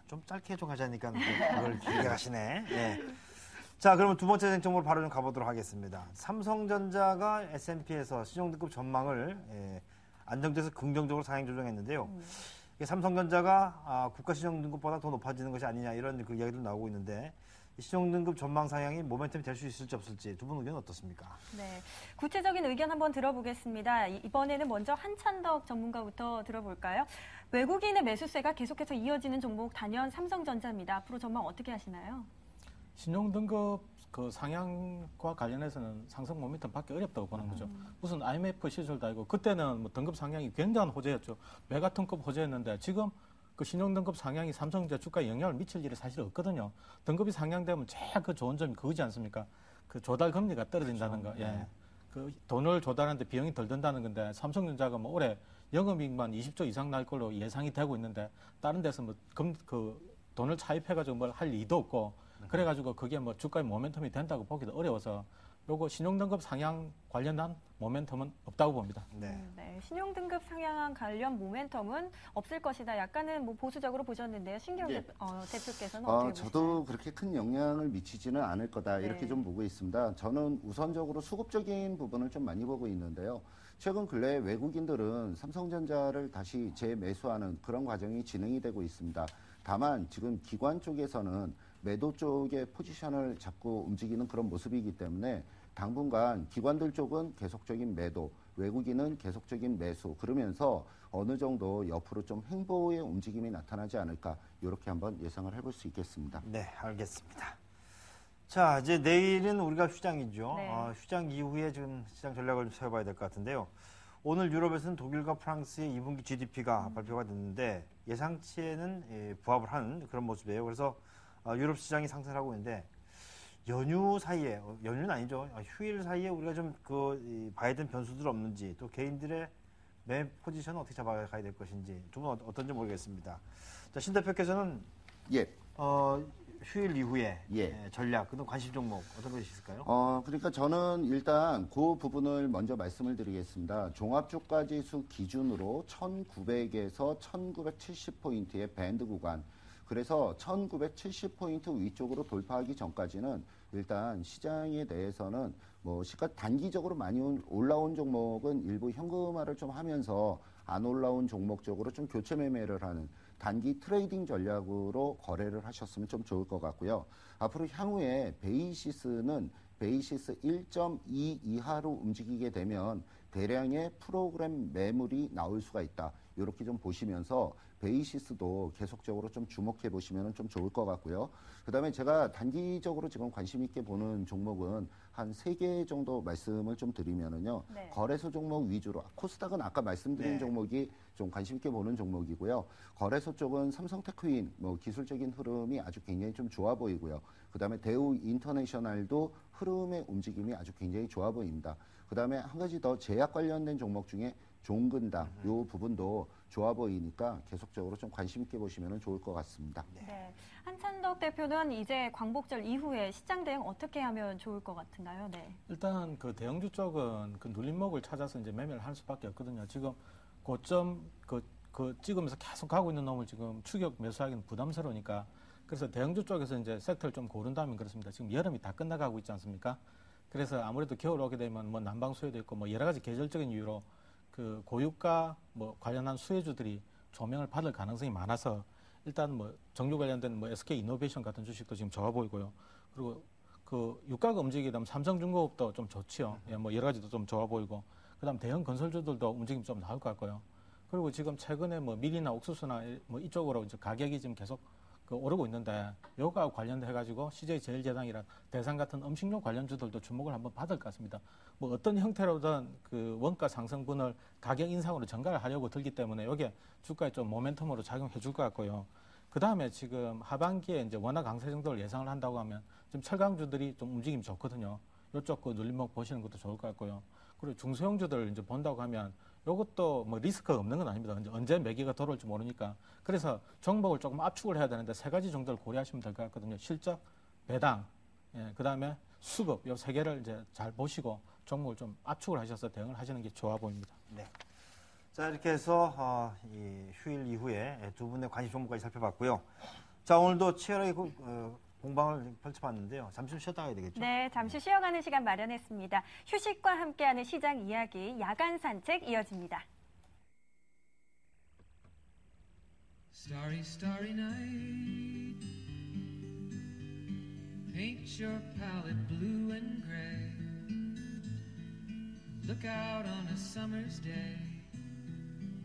좀 짧게 좀 하자니까 그걸 길게 가시네. 예. 자, 그러면 두 번째 쟁점으로 바로 좀 가보도록 하겠습니다. 삼성전자가 S&P에서 신용등급 전망을 안정돼서 긍정적으로 상향 조정했는데요. 이게 삼성전자가 국가 신용등급보다 더 높아지는 것이 아니냐 이런 그 이야기도 나오고 있는데, 이 신용등급 전망 상향이 모멘텀이 될 수 있을지 없을지 두 분 의견 어떻습니까? 네, 구체적인 의견 한번 들어보겠습니다. 이번에는 먼저 한찬덕 전문가부터 들어볼까요? 외국인의 매수세가 계속해서 이어지는 종목 단연 삼성전자입니다. 앞으로 전망 어떻게 하시나요? 신용등급 그 상향과 관련해서는 상승 모멘텀 받기 어렵다고 보는 거죠. 무슨 IMF 시절도 아니고 그때는 뭐 등급 상향이 굉장한 호재였죠. 메가톤급 호재였는데 지금 그 신용등급 상향이 삼성전자 주가에 영향을 미칠 일이 사실 없거든요. 등급이 상향되면 제일 그 좋은 점이 그거지 않습니까? 그 조달 금리가 떨어진다는 그렇죠. 거. 예. 네. 그 돈을 조달하는데 비용이 덜 든다는 건데 삼성전자가 뭐 올해 영업이익만 20조 이상 날 걸로 예상이 되고 있는데 다른 데서 뭐 돈을 차입해가지고 뭘 할 리도 없고 그래가지고 그게 뭐 주가의 모멘텀이 된다고 보기도 어려워서 요거 신용등급 상향 관련한 모멘텀은 없다고 봅니다. 네. 네, 신용등급 상향 관련 모멘텀은 없을 것이다. 약간은 뭐 보수적으로 보셨는데요. 신경 예. 대표께서는 어떻게 보세요? 저도 그렇게 큰 영향을 미치지는 않을 거다 이렇게 네. 좀 보고 있습니다. 저는 우선적으로 수급적인 부분을 좀 많이 보고 있는데요. 최근 근래 외국인들은 삼성전자를 다시 재매수하는 그런 과정이 진행이 되고 있습니다. 다만 지금 기관 쪽에서는 매도 쪽의 포지션을 잡고 움직이는 그런 모습이기 때문에 당분간 기관들 쪽은 계속적인 매도, 외국인은 계속적인 매수 그러면서 어느 정도 옆으로 좀 횡보의 움직임이 나타나지 않을까 이렇게 한번 예상을 해볼 수 있겠습니다. 네, 알겠습니다. 자, 이제 내일은 우리가 휴장이죠. 네. 휴장 이후에 지금 시장 전략을 좀 세워봐야 될 것 같은데요. 오늘 유럽에서는 독일과 프랑스의 2분기 GDP가 발표가 됐는데 예상치에는 부합을 하는 그런 모습이에요. 그래서 유럽 시장이 상승을 하고 있는데 연휴 사이에, 연휴는 아니죠. 휴일 사이에 우리가 좀 봐야 되는 변수들 없는지 또 개인들의 매 포지션은 어떻게 잡아가야 될 것인지 두 분 어떤지 모르겠습니다. 자, 신 대표께서는 예. 휴일 이후에 예. 전략, 그런 관심 종목 어떤 것이 있을까요? 그러니까 저는 일단 그 부분을 먼저 말씀을 드리겠습니다. 종합주가지수 기준으로 1900에서 1970포인트의 밴드 구간. 그래서 1970포인트 위쪽으로 돌파하기 전까지는 일단 시장에 대해서는 뭐 시가 단기적으로 많이 올라온 종목은 일부 현금화를 좀 하면서 안 올라온 종목 쪽으로 좀 교체 매매를 하는 단기 트레이딩 전략으로 거래를 하셨으면 좀 좋을 것 같고요. 앞으로 향후에 베이시스는 베이시스 1.2 이하로 움직이게 되면 대량의 프로그램 매물이 나올 수가 있다. 이렇게 좀 보시면서 베이시스도 계속적으로 좀 주목해 보시면 좀 좋을 것 같고요. 그다음에 제가 단기적으로 지금 관심 있게 보는 종목은 한 3개 정도 말씀을 좀 드리면은요. 네. 거래소 종목 위주로 코스닥은 아까 말씀드린 네. 종목이 좀 관심 있게 보는 종목이고요. 거래소 쪽은 삼성테크인 뭐 기술적인 흐름이 아주 굉장히 좀 좋아 보이고요. 그다음에 대우 인터내셔널도 흐름의 움직임이 아주 굉장히 좋아 보입니다. 그다음에 한 가지 더 제약 관련된 종목 중에 종근당 요 부분도 좋아 보이니까 계속적으로 좀 관심 있게 보시면 좋을 것 같습니다. 네. 한찬덕 대표는 이제 광복절 이후에 시장 대응 어떻게 하면 좋을 것 같은가요? 네. 일단 그 대형주 쪽은 그 눌림목을 찾아서 이제 매매를 할 수밖에 없거든요. 지금 고점 그 찍으면서 계속 가고 있는 놈을 지금 추격 매수하기는 부담스러우니까 그래서 대형주 쪽에서 이제 섹터를 좀 고른다면 그렇습니다. 지금 여름이 다 끝나가고 있지 않습니까? 그래서 아무래도 겨울 오게 되면 뭐 난방 수요도 있고 뭐 여러 가지 계절적인 이유로 그 고유가 뭐 관련한 수혜주들이 조명을 받을 가능성이 많아서 일단 뭐 정유 관련된 뭐 SK 이노베이션 같은 주식도 지금 좋아 보이고요. 그리고 그 유가가 움직이게 되면 삼성중공업도 좀 좋지요. 예, 뭐 여러 가지도 좀 좋아 보이고 그다음 대형 건설주들도 움직임 좀 나올 것 같고요. 그리고 지금 최근에 뭐 밀이나 옥수수나 뭐 이쪽으로 이제 가격이 지금 계속 그 오르고 있는데 요가 관련해 가지고 CJ제일제당이랑 대상 같은 음식료 관련주들도 주목을 한번 받을 것 같습니다. 뭐 어떤 형태로든 그 원가 상승분을 가격 인상으로 전가를 하려고 들기 때문에 이게 주가에 좀 모멘텀으로 작용해 줄 것 같고요. 그 다음에 지금 하반기에 이제 원화 강세 정도를 예상을 한다고 하면 지금 철강주들이 좀 움직임이 좋거든요. 요쪽 그 눌림목 보시는 것도 좋을 것 같고요. 그리고 중소형주들 이제 본다고 하면 요것도 뭐 리스크가 없는 건 아닙니다. 언제 매기가 들어올지 모르니까. 그래서 종목을 조금 압축을 해야 되는데 3가지 정도를 고려하시면 될 것 같거든요. 실적, 배당, 그 다음에 수급, 요 3개를 이제 잘 보시고 종목을 좀 압축을 하셔서 대응을 하시는 게 좋아 보입니다. 네. 자, 이렇게 해서 이 휴일 이후에 두 분의 관심 종목까지 살펴봤고요. 자, 오늘도 치열하게 공방을 펼쳐봤는데요. 잠시 좀 쉬었다 가야 되겠죠? 네, 잠시 쉬어가는 시간 마련했습니다. 휴식과 함께하는 시장 이야기, 야간 산책 이어집니다. Starry, starry night. Paint your palette blue and gray. Look out on a summer's day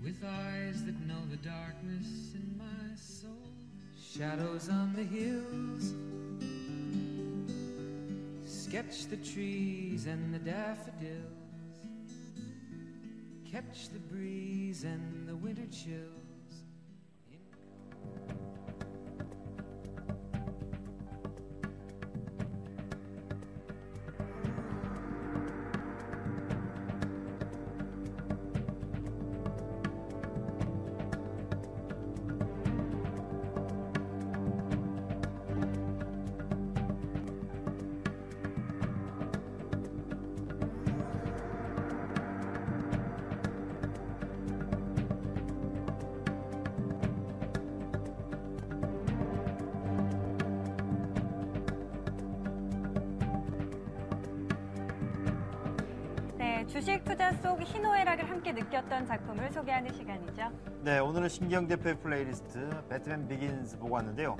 with eyes that know the darkness in my soul. Shadows on the hills. Sketch the trees and the daffodils. Catch the breeze and the winter chills. 주식 투자 속 희노애락을 함께 느꼈던 작품을 소개하는 시간이죠. 네, 오늘은 신기영 대표의 플레이리스트 배트맨 비긴즈 보고 왔는데요.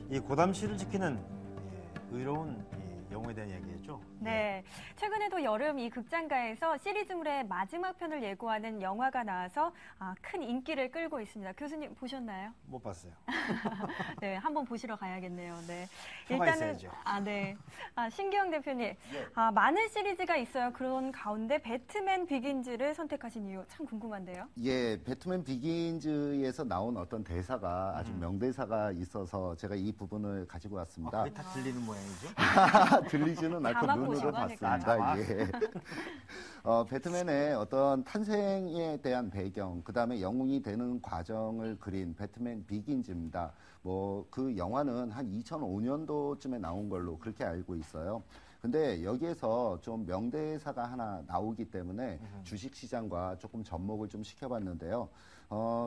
이 고담시를 지키는 의로운 영웅에 대한 이야기였죠. 네, 최근에도 여름 이 극장가에서 시리즈물의 마지막 편을 예고하는 영화가 나와서 큰 인기를 끌고 있습니다. 교수님 보셨나요? 못 봤어요. 네, 한번 보시러 가야겠네요. 네, 표가 있어야죠. 네, 신기영 대표님, 많은 시리즈가 있어요. 그런 가운데 배트맨 비긴즈를 선택하신 이유 참 궁금한데요. 예, 배트맨 비긴즈에서 나온 어떤 대사가 아주 명대사가 있어서 제가 이 부분을 가지고 왔습니다. 거의 다 들리는 모양이죠. 들리지는 않고 자막 눈으로 보시고 하니까. 봤습니다. 예. 배트맨의 어떤 탄생에 대한 배경, 그 다음에 영웅이 되는 과정을 그린 배트맨 비긴즈입니다. 뭐 그 영화는 한 2005년도쯤에 나온 걸로 그렇게 알고 있어요. 근데 여기에서 좀 명대사가 하나 나오기 때문에 주식시장과 조금 접목을 좀 시켜봤는데요.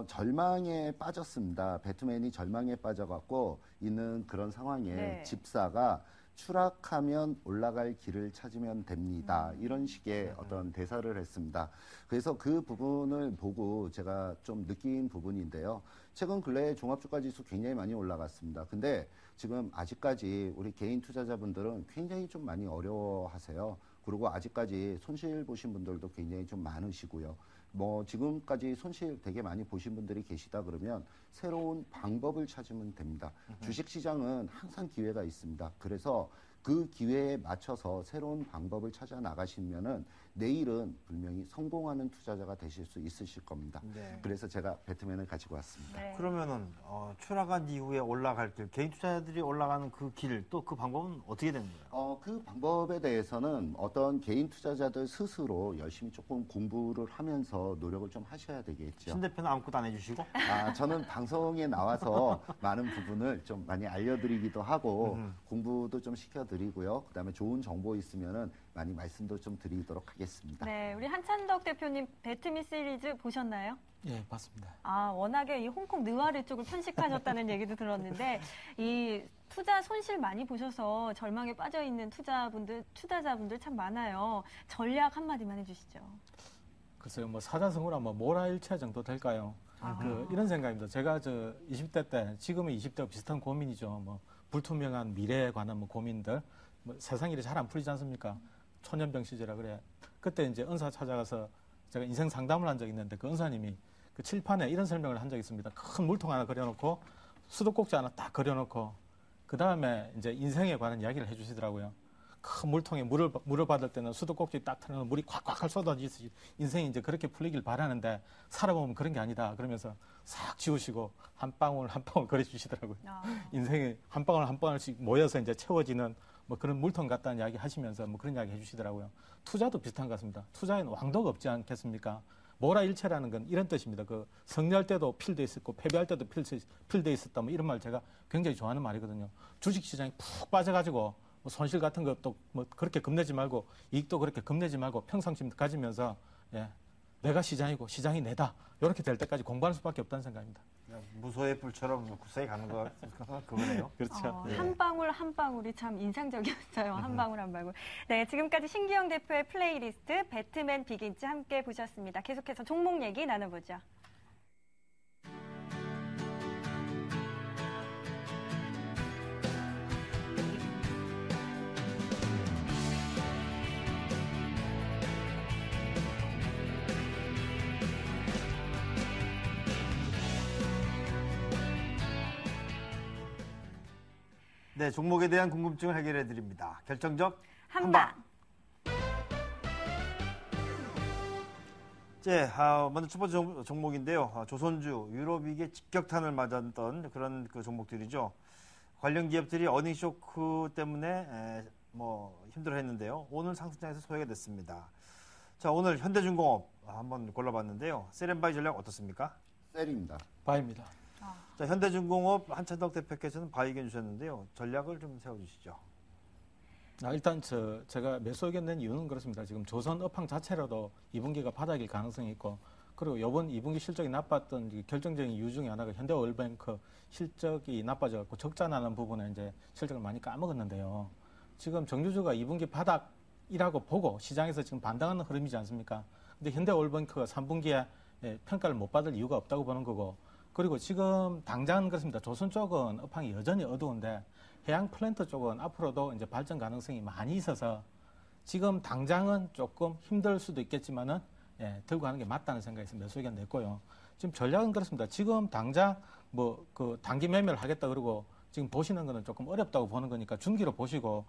절망에 빠졌습니다. 배트맨이 절망에 빠져갖고 있는 그런 상황에 네. 집사가 추락하면 올라갈 길을 찾으면 됩니다. 이런 식의 어떤 대사를 했습니다. 그래서 그 부분을 보고 제가 좀 느낀 부분인데요. 최근 근래에 종합주가 지수 굉장히 많이 올라갔습니다. 근데 지금 아직까지 우리 개인 투자자분들은 굉장히 좀 많이 어려워하세요. 그리고 아직까지 손실 보신 분들도 굉장히 좀 많으시고요. 뭐 지금까지 손실 되게 많이 보신 분들이 계시다 그러면 새로운 방법을 찾으면 됩니다. 주식시장은 항상 기회가 있습니다. 그래서 그 기회에 맞춰서 새로운 방법을 찾아 나가시면은 내일은 분명히 성공하는 투자자가 되실 수 있으실 겁니다. 네. 그래서 제가 배트맨을 가지고 왔습니다. 네. 그러면은 추락한 이후에 올라갈 길, 개인 투자자들이 올라가는 그 길, 또 그 방법은 어떻게 되는 거예요? 그 방법에 대해서는 어떤 개인 투자자들 스스로 열심히 조금 공부를 하면서 노력을 좀 하셔야 되겠죠. 신 대표는 아무것도 안 해주시고? 저는 방송에 나와서 많은 부분을 좀 많이 알려드리기도 하고 공부도 좀 시켜드리고요. 그다음에 좋은 정보 있으면은 많이 말씀도 좀 드리도록 하겠습니다. 네, 우리 한찬덕 대표님 배트맨 시리즈 보셨나요? 예, 봤습니다. 워낙에 이 홍콩 느와르 쪽을 편식하셨다는 얘기도 들었는데 이 투자 손실 많이 보셔서 절망에 빠져 있는 투자자분들 참 많아요. 전략 한마디만 해주시죠. 글쎄요, 뭐 사자성어라 뭐 모라일체 정도 될까요? 이런 생각입니다. 제가 20대 때, 지금은 20대와 비슷한 고민이죠. 뭐 불투명한 미래에 관한 뭐 고민들, 뭐 세상 일이 잘 안 풀리지 않습니까? 초년병 시절이라 그래. 그때 이제 은사 찾아가서 제가 인생 상담을 한 적이 있는데 그 은사님이 그 칠판에 이런 설명을 한 적이 있습니다. 큰 물통 하나 그려놓고 수도꼭지 하나 딱 그려놓고 그 다음에 이제 인생에 관한 이야기를 해주시더라고요. 큰 물통에 물을 받을 때는 수도꼭지 딱 틀어놓으면 물이 콱콱 쏟아지듯이 인생이 이제 그렇게 풀리길 바라는데 살아보면 그런 게 아니다. 그러면서 싹 지우시고 한 방울 한 방울 그려주시더라고요. 인생이 한 방울 한 방울씩 모여서 이제 채워지는 뭐 그런 물통 같다는 이야기 하시면서 뭐 그런 이야기 해주시더라고요. 투자도 비슷한 것 같습니다. 투자에는 왕도가 없지 않겠습니까? 모라일체라는 건 이런 뜻입니다. 그 승리할 때도 필돼 있었고 패배할 때도 필돼 있었다. 뭐 이런 말 제가 굉장히 좋아하는 말이거든요. 주식시장이 푹 빠져가지고 뭐 손실 같은 것도 뭐 그렇게 겁내지 말고 이익도 그렇게 겁내지 말고 평상심 가지면서 내가 시장이고 시장이 내다. 이렇게 될 때까지 공부할 수밖에 없다는 생각입니다. 무소의 불처럼 굳세게 가는 거 그거네요. 그렇죠. 한 방울 한 방울이 참 인상적이었어요. 한 방울 한 방울. 네, 지금까지 신기영 대표의 플레이리스트 배트맨 비긴즈 함께 보셨습니다. 계속해서 종목 얘기 나눠보죠. 네, 종목에 대한 궁금증을 해결해 드립니다. 결정적 한방. 네, 먼저 첫 번째 종목인데요. 조선주, 유럽위기에 직격탄을 맞았던 그런 그 종목들이죠. 관련 기업들이 어닝 쇼크 때문에 뭐 힘들어했는데요. 오늘 상승장에서 소외가 됐습니다. 자, 오늘 현대중공업 한번 골라봤는데요. 세렌바이 전략 어떻습니까? 셀입니다. 바입니다. 자, 현대중공업 한찬덕 대표께서는 바이 의견 주셨는데요. 전략을 좀 세워주시죠. 일단 제가 매수 의견 낸 이유는 그렇습니다. 지금 조선 업황 자체로도 2분기가 바닥일 가능성이 있고 그리고 이번 2분기 실적이 나빴던 결정적인 이유 중에 하나가 현대오일뱅크 실적이 나빠져갖고 적자 나는 부분에 이제 실적을 많이 까먹었는데요. 지금 정유주가 2분기 바닥 이라고 보고 시장에서 지금 반등하는 흐름이지 않습니까? 근데 현대오일뱅크가 3분기에 평가를 못 받을 이유가 없다고 보는 거고, 그리고 지금 당장은 그렇습니다. 조선 쪽은 업황이 여전히 어두운데 해양 플랜트 쪽은 앞으로도 이제 발전 가능성이 많이 있어서 지금 당장은 조금 힘들 수도 있겠지만은 들고 가는 게 맞다는 생각에서 매수 의견 냈고요. 지금 전략은 그렇습니다. 지금 당장 뭐 그 단기 매매를 하겠다 그러고 지금 보시는 거는 조금 어렵다고 보는 거니까 중기로 보시고,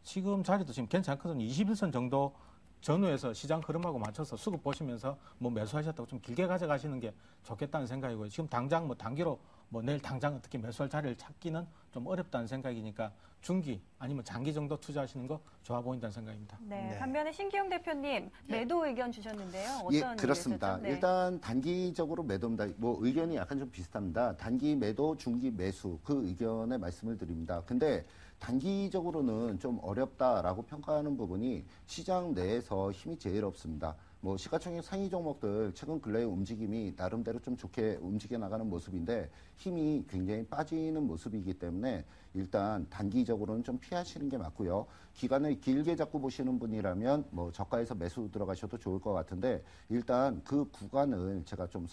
지금 자리도 지금 괜찮거든요. 21선 정도 전후에서 시장 흐름하고 맞춰서 수급 보시면서 뭐 매수하셨다고 좀 길게 가져가시는 게 좋겠다는 생각이고요. 지금 당장 뭐 단기로 뭐 내일 당장 어떻게 매수할 자리를 찾기는 좀 어렵다는 생각이니까 중기 아니면 장기 정도 투자하시는 거 좋아 보인다는 생각입니다. 네. 네. 반면에 신기영 대표님 매도 의견 주셨는데요. 어떤 예, 그렇습니다. 이유에서죠? 네. 일단 단기적으로 매도입니다. 뭐 의견이 약간 좀 비슷합니다. 단기 매도, 중기 매수 그 의견에 말씀을 드립니다. 근데 단기적으로는 좀 어렵다라고 평가하는 부분이 시장 내에서 힘이 제일 없습니다. 뭐 시가총액 상위 종목들 최근 근래의 움직임이 나름대로 좀 좋게 움직여 나가는 모습인데 힘이 굉장히 빠지는 모습이기 때문에 일단 단기적으로는 좀 피하시는 게 맞고요. 기간을 길게 잡고 보시는 분이라면 뭐 저가에서 매수 들어가셔도 좋을 것 같은데 일단 그 구간을 제가 좀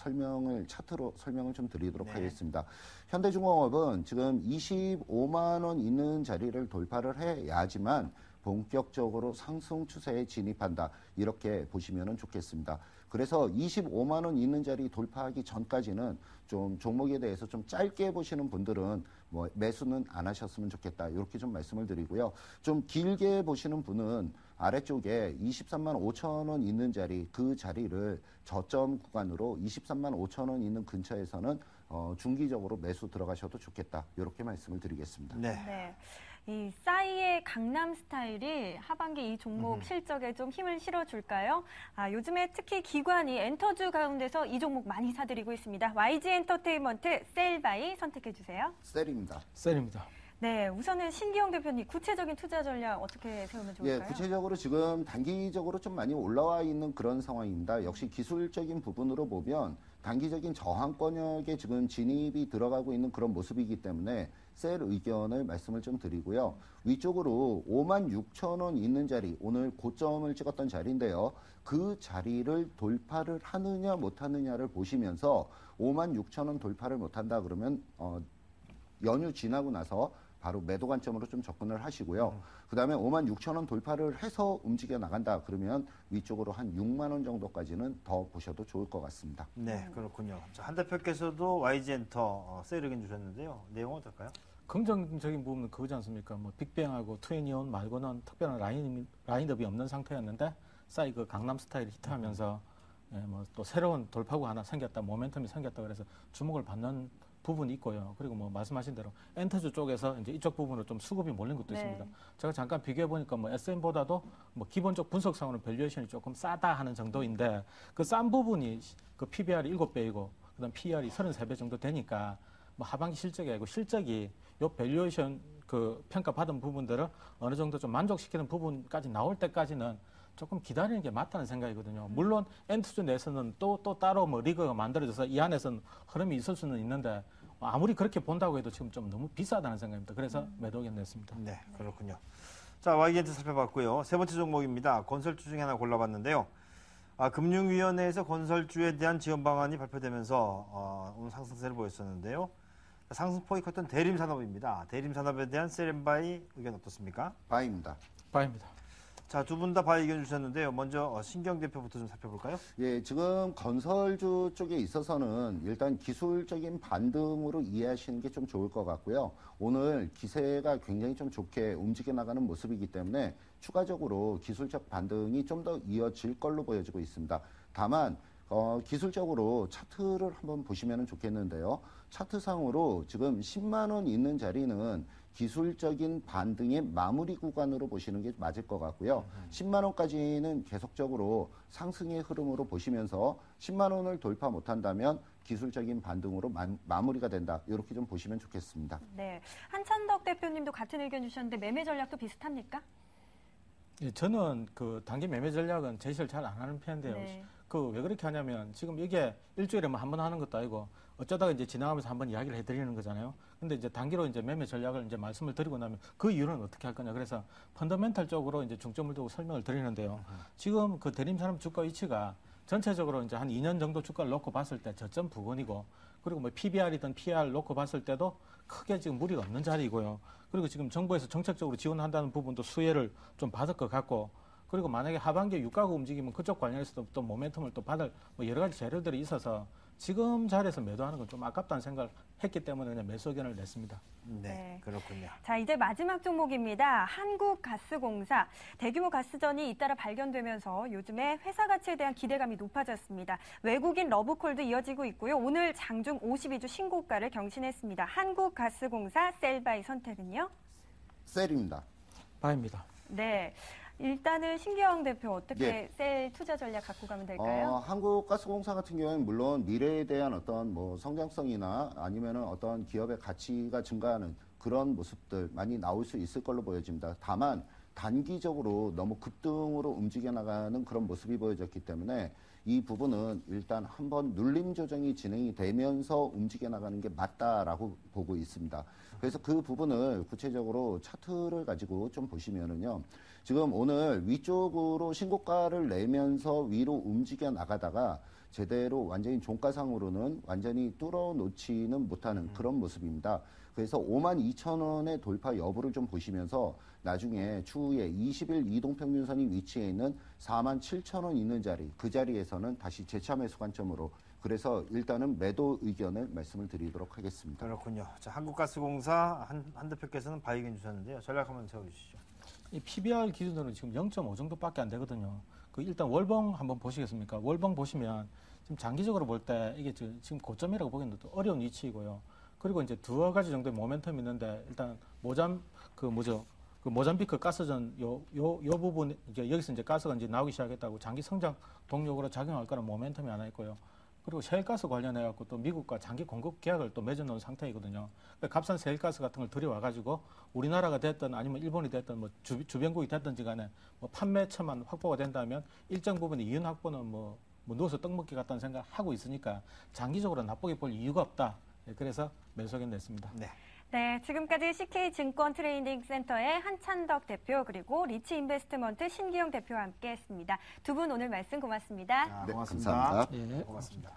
차트로 설명을 좀 드리도록 하겠습니다. 현대중공업은 지금 25만 원 있는 자리를 돌파를 해야지만 본격적으로 상승 추세에 진입한다. 이렇게 보시면 좋겠습니다. 그래서 25만 원 있는 자리 돌파하기 전까지는 좀 종목에 대해서 좀 짧게 보시는 분들은 뭐 매수는 안 하셨으면 좋겠다. 이렇게 좀 말씀을 드리고요. 좀 길게 보시는 분은 아래쪽에 23만 5천 원 있는 자리, 그 자리를 저점 구간으로 23만 5천 원 있는 근처에서는 중기적으로 매수 들어가셔도 좋겠다. 이렇게 말씀을 드리겠습니다. 네. 네. 이 싸이의 강남 스타일이 하반기 이 종목 실적에 좀 힘을 실어줄까요? 요즘에 특히 기관이 엔터주 가운데서 이 종목 많이 사들이고 있습니다. YG 엔터테인먼트 셀바이 선택해주세요. 셀입니다. 셀입니다. 네, 우선은 신기영 대표님 구체적인 투자 전략 어떻게 세우면 좋을까요? 예, 구체적으로 지금 단기적으로 좀 많이 올라와 있는 그런 상황입니다. 역시 기술적인 부분으로 보면 단기적인 저항권역에 지금 진입이 들어가고 있는 그런 모습이기 때문에 셀 의견을 말씀을 좀 드리고요. 위쪽으로 5만 6천 원 있는 자리, 오늘 고점을 찍었던 자리인데요. 그 자리를 돌파를 하느냐 못하느냐를 보시면서 5만 6천 원 돌파를 못한다 그러면 연휴 지나고 나서 바로 매도 관점으로 좀 접근을 하시고요. 그다음에 5만 6천 원 돌파를 해서 움직여 나간다 그러면 위쪽으로 한 6만 원 정도까지는 더 보셔도 좋을 것 같습니다. 네, 그렇군요. 자, 한 대표께서도 YG 엔터 세일 의견 주셨는데요. 내용은 어떨까요? 긍정적인 부분은 그거지 않습니까? 뭐 빅뱅하고 투애니온 말고는 특별한 라인업이 없는 상태였는데 싸이 그 강남 스타일 히트하면서 뭐 또 새로운 돌파구 하나 생겼다, 모멘텀이 생겼다 그래서 주목을 받는 부분이 있고요. 그리고 뭐 말씀하신 대로 엔터주 쪽에서 이제 이쪽 부분으로 좀 수급이 몰린 것도 네. 있습니다. 제가 잠깐 비교해 보니까 뭐 SM보다도 뭐 기본적 분석상으로는 밸류에이션이 조금 싸다 하는 정도인데 그 싼 부분이 그 PBR이 7배이고 그다음 PER이 33배 정도 되니까 뭐 하반기 실적이 아니고 실적이 요 밸류에이션 그 평가 받은 부분들을 어느 정도 좀 만족시키는 부분까지 나올 때까지는 조금 기다리는 게 맞다는 생각이거든요. 물론 엔투주 내에서는 또 따로 뭐 리그가 만들어져서 이 안에서는 흐름이 있을 수는 있는데 아무리 그렇게 본다고 해도 지금 좀 너무 비싸다는 생각입니다. 그래서 매도 의견 냈습니다. 네, 그렇군요. 자, YG 엔터 살펴봤고요. 세 번째 종목입니다. 건설주 중에 하나 골라봤는데요. 금융위원회에서 건설주에 대한 지원 방안이 발표되면서 오늘 상승세를 보였었는데요. 상승폭이 컸던 대림산업입니다. 대림산업에 대한 셀앤바이 의견 어떻습니까? 바입니다. 바입니다. 자, 두 분 다 바이 의견 주셨는데요. 먼저 신경 대표부터 좀 살펴볼까요? 예, 지금 건설주 쪽에 있어서는 일단 기술적인 반등으로 이해하시는 게 좀 좋을 것 같고요. 오늘 기세가 굉장히 좀 좋게 움직여 나가는 모습이기 때문에 추가적으로 기술적 반등이 좀 더 이어질 걸로 보여지고 있습니다. 다만 기술적으로 차트를 한번 보시면 좋겠는데요. 차트상으로 지금 10만 원 있는 자리는 기술적인 반등의 마무리 구간으로 보시는 게 맞을 것 같고요. 10만 원까지는 계속적으로 상승의 흐름으로 보시면서 10만 원을 돌파 못한다면 기술적인 반등으로 마무리가 된다. 이렇게 좀 보시면 좋겠습니다. 네, 한찬덕 대표님도 같은 의견 주셨는데 매매 전략도 비슷합니까? 예, 저는 그 단기 매매 전략은 제시를 잘 안 하는 편인데요. 네. 그 왜 그렇게 하냐면 지금 이게 일주일에 뭐 한 번 하는 것도 아니고 어쩌다가 이제 지나가면서 한번 이야기를 해드리는 거잖아요. 근데 이제 단기로 이제 매매 전략을 이제 말씀을 드리고 나면 그 이유는 어떻게 할 거냐. 그래서 펀더멘탈 쪽으로 이제 중점을 두고 설명을 드리는데요. 지금 그 대림산업 주가 위치가 전체적으로 이제 한 2년 정도 주가를 놓고 봤을 때 저점 부근이고, 그리고 뭐 PBR이든 PR 놓고 봤을 때도 크게 지금 무리가 없는 자리이고요. 그리고 지금 정부에서 정책적으로 지원한다는 부분도 수혜를 좀 받을 것 같고, 그리고 만약에 하반기에 유가가 움직이면 그쪽 관련해서도 또 모멘텀을 또 받을 뭐 여러 가지 재료들이 있어서 지금 자리에서 매도하는 건 좀 아깝다는 생각을 했기 때문에 그냥 매수 의견을 냈습니다. 네. 그렇군요. 자, 이제 마지막 종목입니다. 한국가스공사. 대규모 가스전이 잇따라 발견되면서 요즘에 회사 가치에 대한 기대감이 높아졌습니다. 외국인 러브콜도 이어지고 있고요. 오늘 장중 52주 신고가를 경신했습니다. 한국가스공사 셀바이 선택은요? 셀입니다. 바입니다. 네. 일단은 신기영 대표 어떻게 예. 셀 투자 전략 갖고 가면 될까요? 한국가스공사 같은 경우에는 물론 미래에 대한 어떤 뭐 성장성이나 아니면은 어떤 기업의 가치가 증가하는 그런 모습들 많이 나올 수 있을 걸로 보여집니다. 다만 단기적으로 너무 급등으로 움직여 나가는 그런 모습이 보여졌기 때문에 이 부분은 일단 한번 눌림 조정이 진행이 되면서 움직여 나가는 게 맞다라고 보고 있습니다. 그래서 그 부분을 구체적으로 차트를 가지고 좀 보시면은요. 지금 오늘 위쪽으로 신고가를 내면서 위로 움직여 나가다가 제대로 완전히 종가상으로는 완전히 뚫어놓지는 못하는 그런 모습입니다. 그래서 52,000원의 돌파 여부를 좀 보시면서 나중에 추후에 20일 이동평균선이 위치해 있는 47,000원 있는 자리, 그 자리에서는 다시 재차 매수 관점으로 그래서 일단은 매도 의견을 말씀을 드리도록 하겠습니다. 그렇군요. 자, 한국가스공사 한 대표께서는 바이 의견 주셨는데요. 전략 한번 세워주시죠. 이 PBR 기준으로는 지금 0.5 정도밖에 안 되거든요. 그 일단 월봉 한번 보시겠습니까? 월봉 보시면 지금 장기적으로 볼 때 이게 지금 고점이라고 보기에는 또 어려운 위치이고요. 그리고 이제 두 가지 정도의 모멘텀이 있는데 일단 모잠비크 가스전 요 부분 이제 여기서 이제 가스가 이제 나오기 시작했다고 장기 성장 동력으로 작용할 거라는 모멘텀이 하나 있고요. 그리고 셰일가스 관련해갖고 또 미국과 장기 공급 계약을 또 맺어놓은 상태이거든요. 그러니까 값싼 셰일가스 같은 걸 들여와가지고 우리나라가 됐든 아니면 일본이 됐든 뭐 주변국이 됐든지 간에 뭐 판매처만 확보가 된다면 일정 부분의 이윤 확보는 뭐 누워서 떡 먹기 같다는 생각을 하고 있으니까 장기적으로 나쁘게 볼 이유가 없다. 그래서 매수 의견 냈습니다. 네. 네, 지금까지 CK증권 트레이딩 센터의 한찬덕 대표 그리고 리치 인베스트먼트 신기영 대표와 함께했습니다. 두 분 오늘 말씀 고맙습니다. 자, 네, 고맙습니다. 감사합니다. 예. 고맙습니다.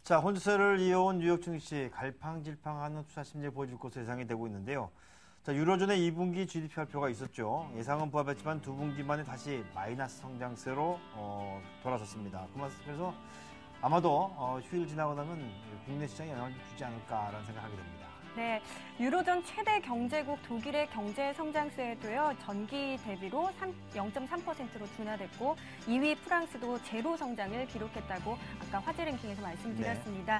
자, 혼세를 이어온 뉴욕 증시 갈팡질팡하는 투자 심리를 보여줄 것으로 예상이 되고 있는데요. 자, 유로존의 2분기 GDP 발표가 있었죠. 예상은 부합했지만 두 분기 만에 다시 마이너스 성장세로 돌아섰습니다. 그래서 아마도 휴일 지나고 나면 국내 시장에 영향을 주지 않을까라는 생각을 하게 됩니다. 네, 유로존 최대 경제국 독일의 경제 성장세도요 전기 대비로 0.3%로 둔화됐고 2위 프랑스도 제로 성장을 기록했다고 아까 화제 랭킹에서 말씀드렸습니다.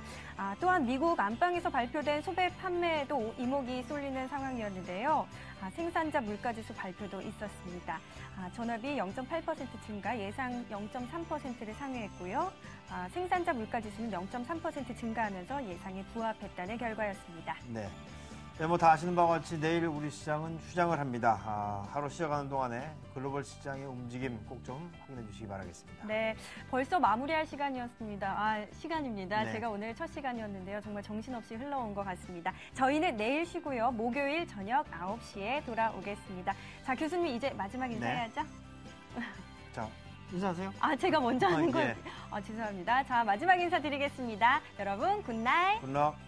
또한 미국 안방에서 발표된 소배 판매에도 이목이 쏠리는 상황이었는데요. 생산자 물가지수 발표도 있었습니다. 전업이 0.8% 증가, 예상 0.3%를 상회했고요. 생산자 물가지수는 0.3% 증가하면서 예상에 부합했다는 결과였습니다. 네. 네, 뭐 다 아시는 바와 같이 내일 우리 시장은 휴장을 합니다. 하루 쉬어가는 동안에 글로벌 시장의 움직임 꼭 좀 확인해 주시기 바라겠습니다. 네, 벌써 마무리할 시간입니다. 네. 제가 오늘 첫 시간이었는데요. 정말 정신없이 흘러온 것 같습니다. 저희는 내일 쉬고요. 목요일 저녁 9시에 돌아오겠습니다. 자, 교수님 이제 마지막 인사해야죠. 자, 인사하세요. 제가 먼저 하는 예. 거예요. 죄송합니다. 자, 마지막 인사 드리겠습니다. 여러분, 굿나잇. 굿럭.